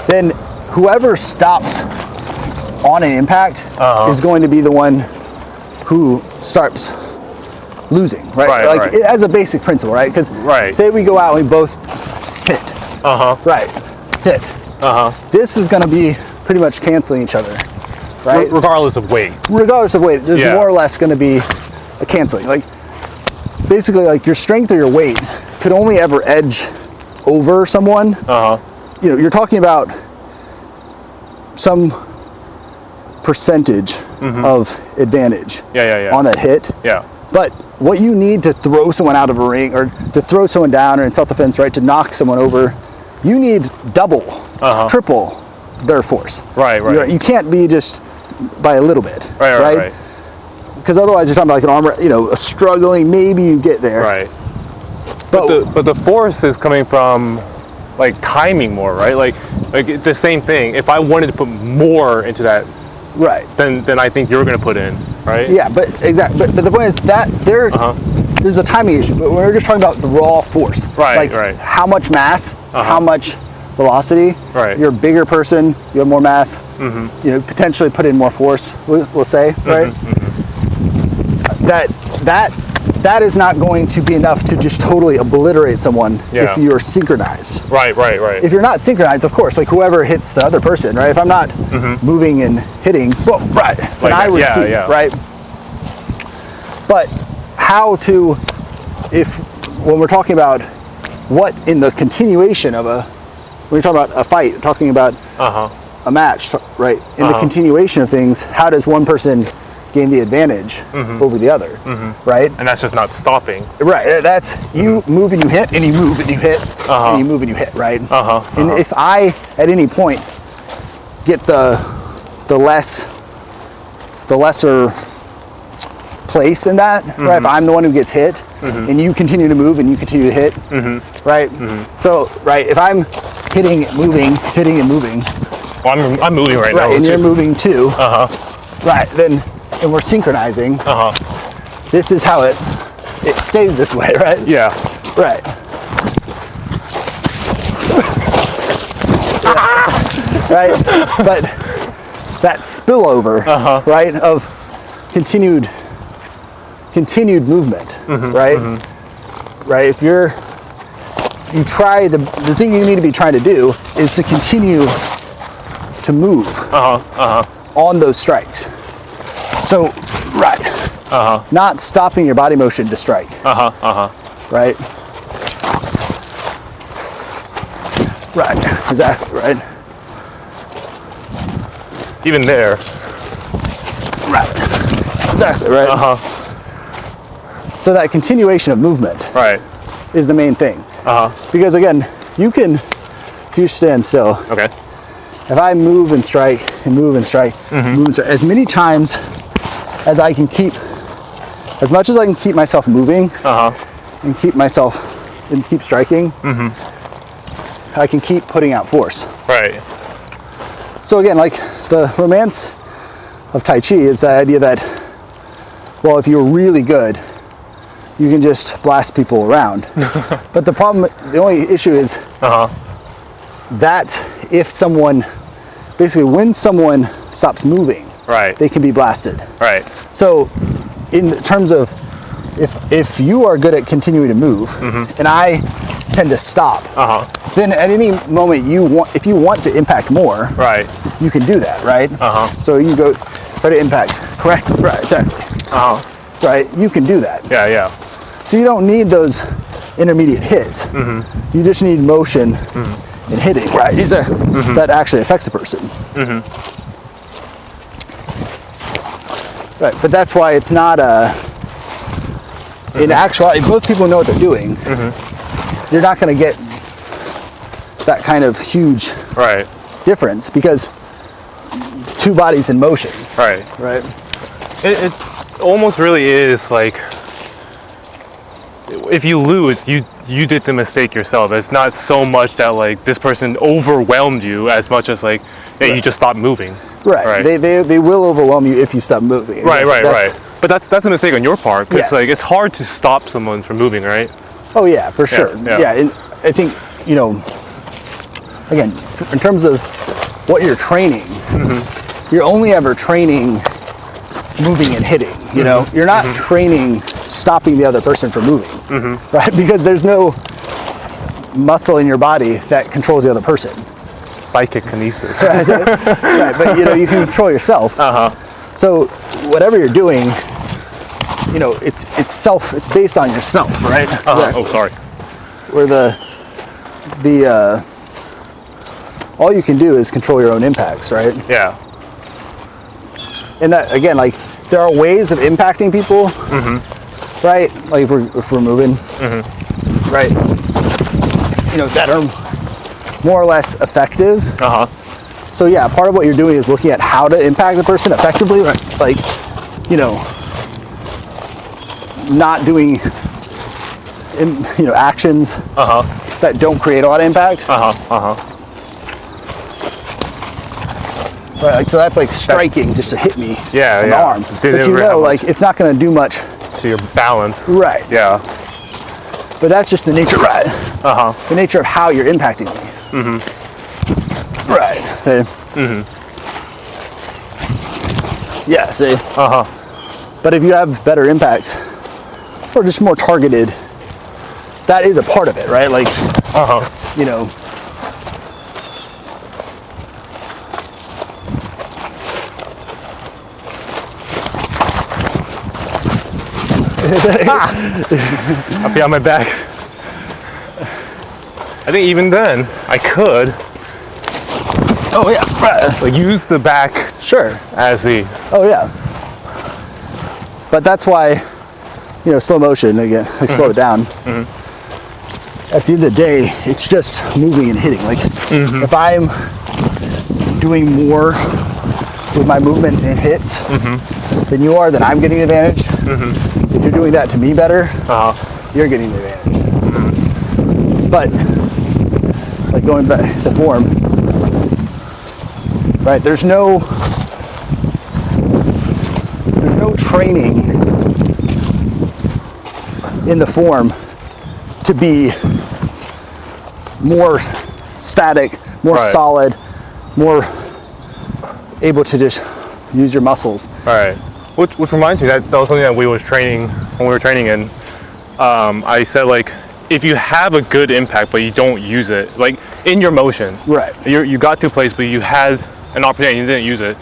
Speaker 1: Then whoever stops on an impact is going to be the one who starts losing, right?
Speaker 2: Right,
Speaker 1: like
Speaker 2: right.
Speaker 1: as a basic principle, right? Because
Speaker 2: Right.
Speaker 1: say we go out and we both hit, right? Hit. This is going to be pretty much canceling each other, right?
Speaker 2: Regardless of weight.
Speaker 1: Regardless of weight, there's
Speaker 2: Yeah.
Speaker 1: more or less going to be a canceling. Like basically, like your strength or your weight could only ever edge over someone. You're talking about some percentage of advantage
Speaker 2: Yeah.
Speaker 1: on that hit.
Speaker 2: Yeah.
Speaker 1: But what you need to throw someone out of a ring, or to throw someone down, or in self-defense, right, to knock someone over, you need double, triple their force.
Speaker 2: Right.
Speaker 1: You can't be just by a little bit.
Speaker 2: Right.
Speaker 1: Because otherwise, you're talking about like an armor, a struggling. Maybe you get there.
Speaker 2: Right. But the force is coming from like timing more, right? Like the same thing. If I wanted to put more into that,
Speaker 1: right,
Speaker 2: then I think you're going to put in, right?
Speaker 1: Yeah, but exactly. But the point is that there's a timing issue. But we're just talking about the raw force.
Speaker 2: Right.
Speaker 1: How much mass, how much velocity.
Speaker 2: Right.
Speaker 1: You're a bigger person. You have more mass. Potentially put in more force. We'll say, right? That is not going to be enough to just totally obliterate someone if you're synchronized.
Speaker 2: Right.
Speaker 1: If you're not synchronized, of course, like whoever hits the other person, right? If I'm not moving and hitting, well, right, then I receive, right? But when we're talking about what in the continuation of when you're talking about a fight, talking about a match, right? In the continuation of things, how does one person gain the advantage over the other, right?
Speaker 2: And that's just not stopping.
Speaker 1: Right. That's you move and you hit, and you move and you hit, and you move and you hit, right? And if I at any point get the lesser place in that, right? If I'm the one who gets hit, and you continue to move and you continue to hit, right? So, right, if I'm hitting, moving,
Speaker 2: Well, I'm moving right now.
Speaker 1: and you're moving too, right? Then, and we're synchronizing. This is how it stays this way, right?
Speaker 2: Yeah.
Speaker 1: Right. Right, but that spillover, right, of continued movement, right? Right. If you try the thing you need to be trying to do is to continue to move on those strikes. So, right. Not stopping your body motion to strike. Right. Right. Exactly. Right.
Speaker 2: Even there.
Speaker 1: Right. Exactly. Right. So that continuation of movement is the main thing. Because again, you can, if you stand still,
Speaker 2: Okay.
Speaker 1: if I move and strike and move and strike, move and strike, as many times as I can keep, as much as I can keep myself moving and keep striking, I can keep putting out force.
Speaker 2: Right.
Speaker 1: So again, like the romance of Tai Chi is the idea that, well, if you're really good, you can just blast people around. But the only issue is that if someone, basically when someone stops moving, they can be blasted.
Speaker 2: Right.
Speaker 1: So in terms of, if you are good at continuing to move and I tend to stop, then at any moment if you want to impact more, you can do that, right? So you go try to impact, correct? Right, exactly. Right, you can do that.
Speaker 2: Yeah.
Speaker 1: So you don't need those intermediate hits. You just need motion and hitting, right? Exactly. That actually affects the person. Right, but that's why it's not in actuality, both people know what they're doing. You're not going to get that kind of huge difference because two bodies in motion.
Speaker 2: Right. It almost really is like, if you lose, you did the mistake yourself. It's not so much that like this person overwhelmed you as much as like, hey, you just stopped moving.
Speaker 1: Right. They will overwhelm you if you stop moving.
Speaker 2: Right. But that's a mistake on your part because like it's hard to stop someone from moving, right?
Speaker 1: Oh yeah, for sure. Yeah, and I think, again, in terms of what you're training, you're only ever training moving and hitting. You're not training stopping the other person from moving, right? Because there's no muscle in your body that controls the other person.
Speaker 2: Psychic kinesis.
Speaker 1: Right, but you can control yourself. So whatever you're doing, it's based on yourself, right?
Speaker 2: Oh, sorry.
Speaker 1: Where the all you can do is control your own impacts, right?
Speaker 2: Yeah.
Speaker 1: And that, again, like there are ways of impacting people, right? Like if we're moving, right? That are more or less effective. So yeah, part of what you're doing is looking at how to impact the person effectively, right? Like, not doing, actions that don't create a lot of impact. Right, so that's like striking just to hit me on the arm. But like it's not going to do much
Speaker 2: to your balance.
Speaker 1: Right.
Speaker 2: Yeah.
Speaker 1: But that's just the nature, right? The nature of how you're impacting me. Right. So. Yeah. See. But if you have better impacts, or just more targeted, that is a part of it, right? Like,
Speaker 2: I'll be on my back. I think even then, I could.
Speaker 1: Oh yeah, right.
Speaker 2: Like use the back.
Speaker 1: Sure.
Speaker 2: As the.
Speaker 1: Oh yeah. But that's why, you know, slow motion, again, I slow it down. At the end of the day, it's just moving and hitting. Like, if I'm doing more with my movement and hits than you are, then I'm getting the advantage. If you're doing that to me better, you're getting the advantage. But, like going back to form, right, there's no training in the form to be more static, more solid, more able to just use your muscles.
Speaker 2: Right. Which reminds me, that was something that we was training, when we were training in, I said, like, if you have a good impact but you don't use it, like in your motion,
Speaker 1: right,
Speaker 2: you got to a place but you had an opportunity and you didn't use it,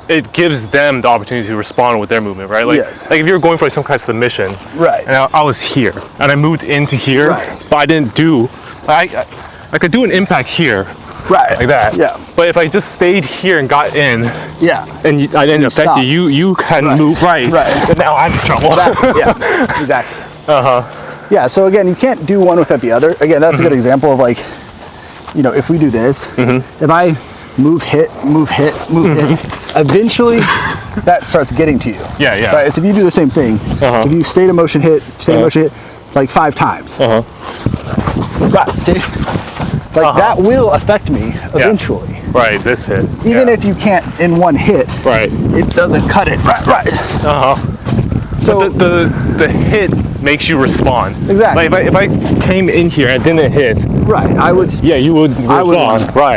Speaker 2: it gives them the opportunity to respond with their movement, right? Like,
Speaker 1: yes.
Speaker 2: Like if you're going for some kind of submission,
Speaker 1: right,
Speaker 2: and I was here and I moved into here,
Speaker 1: right,
Speaker 2: but I didn't do, I could do an impact here,
Speaker 1: right,
Speaker 2: like that.
Speaker 1: Yeah.
Speaker 2: But if I just stayed here and got in,
Speaker 1: yeah,
Speaker 2: and I didn't affect you can move right, and now I'm in trouble.
Speaker 1: Exactly. Yeah, exactly. Yeah. So again, you can't do one without the other. Again, that's a good example of, like, you know, if we do this, if I move, hit, move, hit, move, hit, eventually that starts getting to you.
Speaker 2: Yeah, yeah.
Speaker 1: Right. So if you do the same thing, if you stay to motion hit, like 5 times. Right. See. Like that will affect me eventually.
Speaker 2: Yeah. Right, this hit.
Speaker 1: Even if you can't in one hit,
Speaker 2: right,
Speaker 1: it doesn't cut it. Right.
Speaker 2: So the hit makes you respond.
Speaker 1: Exactly.
Speaker 2: Like if I came in here and didn't hit.
Speaker 1: Right. I would.
Speaker 2: Yeah, you would respond.
Speaker 1: I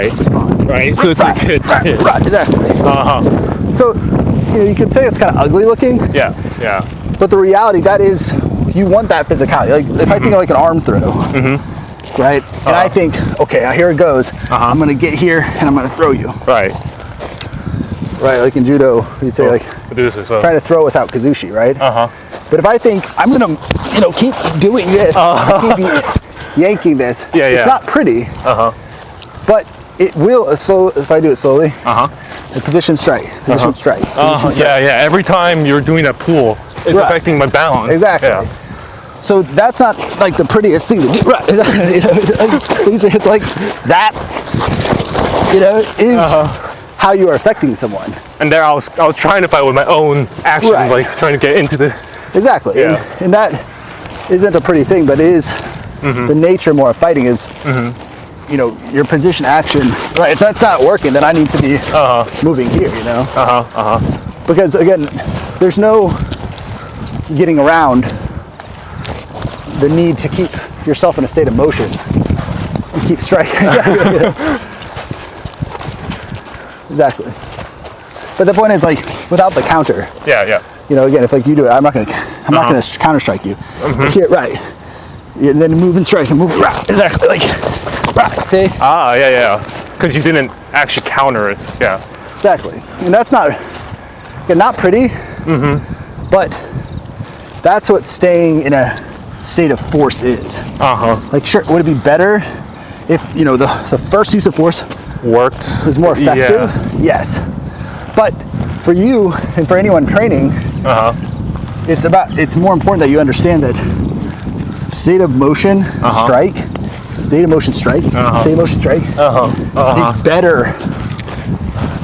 Speaker 1: would respond.
Speaker 2: Right. So it's like hit.
Speaker 1: Right. Exactly. So, you know, you could say it's kind of ugly looking.
Speaker 2: Yeah. Yeah.
Speaker 1: But the reality, that is, you want that physicality. Like if I think of like an arm throw. Right? And I think, okay, here it goes. I'm going to get here and I'm going to throw you.
Speaker 2: Right.
Speaker 1: Right, like in judo, you'd say like trying to throw without kazushi, right? But if I think I'm going to, you know, keep doing this, keep yanking this, it's not pretty. But it will, if I do it slowly, position strike, position strike, position strike.
Speaker 2: Yeah. Every time you're doing that pull, it's affecting my balance.
Speaker 1: Exactly.
Speaker 2: Yeah.
Speaker 1: So that's not like the prettiest thing to do. Right. It's like that, you know, is how you are affecting someone.
Speaker 2: And there I was trying to fight with my own actions, like trying to get into the...
Speaker 1: Exactly. Yeah. And that isn't a pretty thing, but it is the nature more of fighting is, you know, your position action. Right. If that's not working, then I need to be moving here, you know? Because again, there's no getting around the need to keep yourself in a state of motion and keep striking. Exactly. But the point is, like, without the counter.
Speaker 2: Yeah.
Speaker 1: You know, again, if like you do it, I'm not gonna counter strike you. Here, right. And then move and strike and move. Right. Exactly. Like, right. See?
Speaker 2: Yeah. Because you didn't actually counter it. Yeah.
Speaker 1: Exactly. And that's not pretty. But that's what staying in a state of force is. Like, sure, would it be better if, you know, the first use of force
Speaker 2: worked,
Speaker 1: was more effective? Yes. But for you and for anyone training, it's more important that you understand that state of motion strike, state of motion strike is better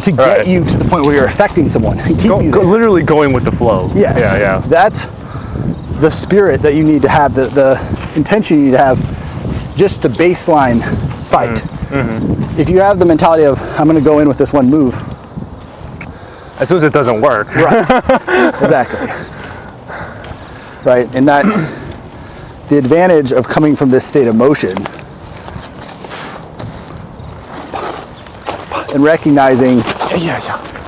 Speaker 1: to get you to the point where you're affecting someone and keep you there.
Speaker 2: Literally going with the flow.
Speaker 1: Yes.
Speaker 2: Yeah.
Speaker 1: That's the spirit that you need to have, the intention you need to have, just to baseline fight. If you have the mentality of, I'm going to go in with this one move,
Speaker 2: as soon as it doesn't work.
Speaker 1: Right. Exactly. Right. And that the advantage of coming from this state of motion and recognizing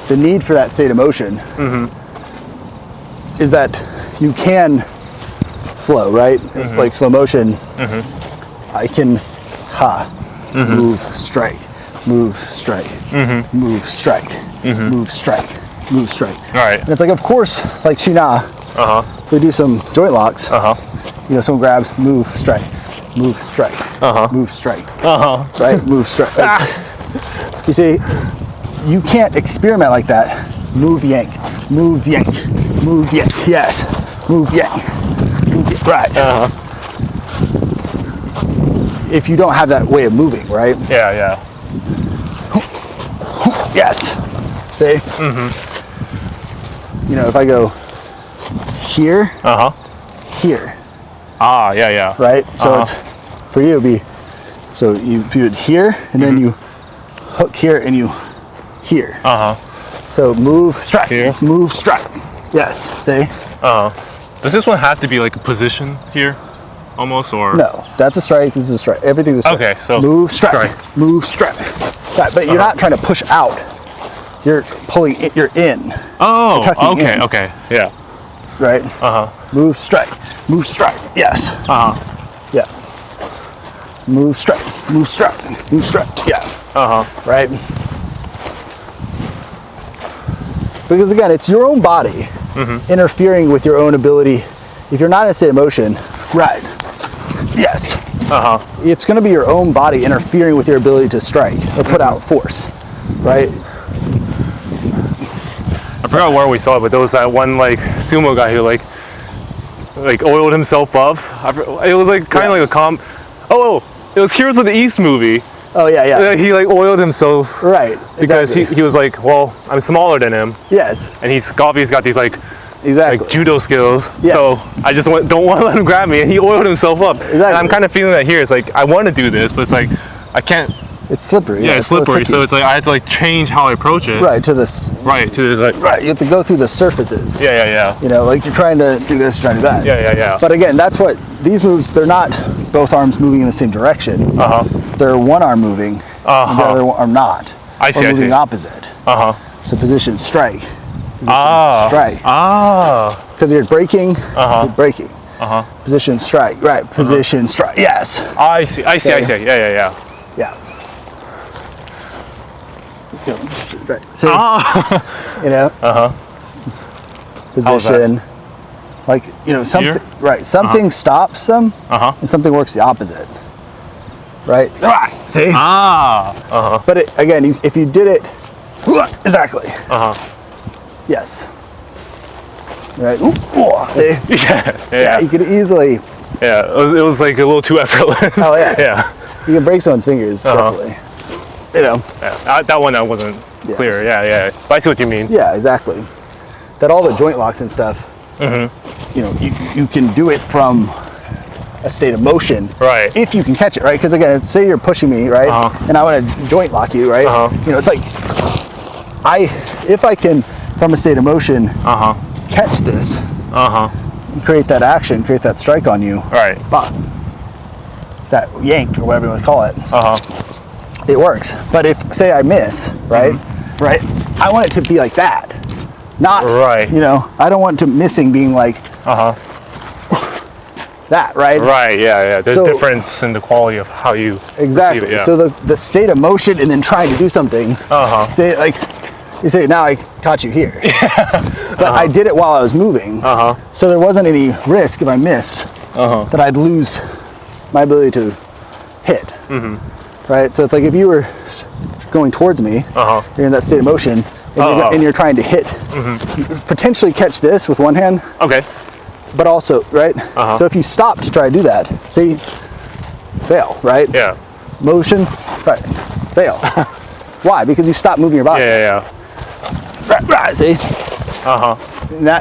Speaker 1: the need for that state of motion is that you can flow, right? Like slow motion, I can move, strike, move, strike, move, strike, move, strike, move, strike.
Speaker 2: Right.
Speaker 1: And it's like, of course, like Shina, we do some joint locks. You know, someone grabs, move, strike, move, strike, move, strike, right? Move, strike. Like, you see, you can't experiment like that. Move, yank, move, yank, move, yank, yes, move, yank, move, yank. Right. If you don't have that way of moving, right?
Speaker 2: Yeah, yeah.
Speaker 1: Yes. See? You know, if I go here, here,
Speaker 2: Yeah, yeah.
Speaker 1: right? So it's, for you, it'd be, so you do it here, and then you hook here, and you here. So move, strike,
Speaker 2: Here.
Speaker 1: move, strike. Yes, see?
Speaker 2: Does this one have to be like a position here, almost, or?
Speaker 1: No, that's a strike, this is a strike. Everything's a strike.
Speaker 2: Okay, so
Speaker 1: move, strike, move, strike. Right, but you're not trying to push out. You're pulling it, you're in.
Speaker 2: Oh,
Speaker 1: You're tucking
Speaker 2: okay,
Speaker 1: in.
Speaker 2: okay, yeah.
Speaker 1: Right? Move, strike, yes. Yeah. Move, strike, move, strike, move, strike, yeah. Right? Because again, it's your own body interfering with your own ability. If you're not in a state of motion, right? Yes. It's going to be your own body interfering with your ability to strike or put out force, right?
Speaker 2: I forgot where we saw it, but there was that one like sumo guy who like oiled himself up. It was like kind of like a it was Heroes of the East movie.
Speaker 1: Oh yeah, yeah.
Speaker 2: He like oiled himself.
Speaker 1: Right.
Speaker 2: Because
Speaker 1: exactly.
Speaker 2: he was like, well, I'm smaller than him.
Speaker 1: Yes.
Speaker 2: And he's obviously got these like judo skills.
Speaker 1: Yes.
Speaker 2: So I just don't want to let him grab me, and he oiled himself up.
Speaker 1: Exactly.
Speaker 2: And I'm kind of feeling that here. It's like I want to do this, but it's like I can't.
Speaker 1: It's slippery.
Speaker 2: Yeah, it's slippery. So it's like I have to like change how I approach it.
Speaker 1: Right to this.
Speaker 2: Right to like.
Speaker 1: Right. You have to go through the surfaces.
Speaker 2: Yeah, yeah, yeah.
Speaker 1: You know, like you're trying to do this, you're trying to do that.
Speaker 2: Yeah, yeah, yeah.
Speaker 1: But again, that's what these moves. They're not both arms moving in the same direction. They're one arm moving, and the other arm not.
Speaker 2: I see.
Speaker 1: Or moving
Speaker 2: I see.
Speaker 1: opposite. So position strike. Position, strike. Because you're breaking. You're breaking. Position strike. Right. Position strike. Yes.
Speaker 2: I see. I see. I see. Yeah, yeah, yeah.
Speaker 1: Yeah. Right. So, you know. Position. Like, you know, something.
Speaker 2: Here?
Speaker 1: Right. Something stops them, and something works the opposite. Right. See. But again, if you did it, exactly. Yes. Right. See.
Speaker 2: Yeah.
Speaker 1: You could easily.
Speaker 2: Yeah. It was like a little too effortless.
Speaker 1: Oh yeah.
Speaker 2: Yeah.
Speaker 1: You can break someone's fingers, definitely. You know.
Speaker 2: Yeah. That one I wasn't clear. Yeah, yeah. But I see what you mean.
Speaker 1: Yeah, exactly. That all the joint locks and stuff. You know, you can do it from a state of motion,
Speaker 2: right?
Speaker 1: If you can catch it, right? Because again, say you're pushing me, right? And I want to joint lock you, right? You know, it's like if I can from a state of motion catch this, and create that action, create that strike on you,
Speaker 2: right?
Speaker 1: That yank or whatever you want to call it, it works. But if say I miss, right? Right, I want it to be like that, not
Speaker 2: right.
Speaker 1: You know, I don't want to missing being like that, right?
Speaker 2: Right, yeah, yeah. There's difference in the quality of how you
Speaker 1: exactly.
Speaker 2: It, yeah.
Speaker 1: So the state of motion and then trying to do something. Say like you say now I caught you here, but I did it while I was moving. So there wasn't any risk if I missed that I'd lose my ability to hit. Right. So it's like if you were going towards me, you're in that state of motion, and you're trying to hit. You potentially catch this with one hand.
Speaker 2: Okay.
Speaker 1: But also, right? So if you stop to try to do that, say, fail, right?
Speaker 2: Yeah.
Speaker 1: Motion, right, fail. Why? Because you stop moving your body.
Speaker 2: Yeah, yeah,
Speaker 1: Right, see?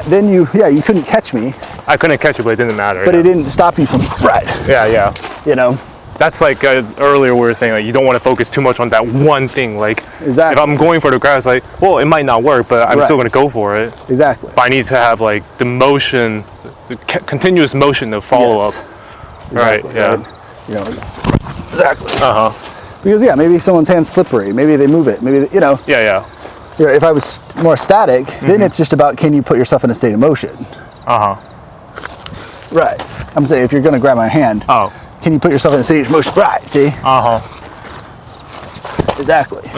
Speaker 1: Then you couldn't catch me.
Speaker 2: I couldn't catch it, but it didn't matter.
Speaker 1: But it didn't stop you from, right.
Speaker 2: Yeah, yeah.
Speaker 1: You know?
Speaker 2: That's like earlier we were saying, like, you don't want to focus too much on that one thing. Like,
Speaker 1: exactly.
Speaker 2: If I'm going for the grab, it's like, well, it might not work, but I'm still going to go for it.
Speaker 1: Exactly.
Speaker 2: But I need to have like the motion, the continuous motion to follow up.
Speaker 1: Exactly,
Speaker 2: right. Yeah.
Speaker 1: Right. You know. Exactly. Because maybe someone's hand's slippery. Maybe they move it. Maybe you know.
Speaker 2: Yeah, yeah.
Speaker 1: You know, if I was more static, then it's just about can you put yourself in a state of motion. Right. I'm saying if you're going to grab my hand. Can you put yourself in a state of motion? Right. See. Exactly.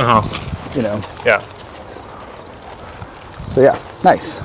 Speaker 1: You know.
Speaker 2: Yeah.
Speaker 1: So yeah, nice.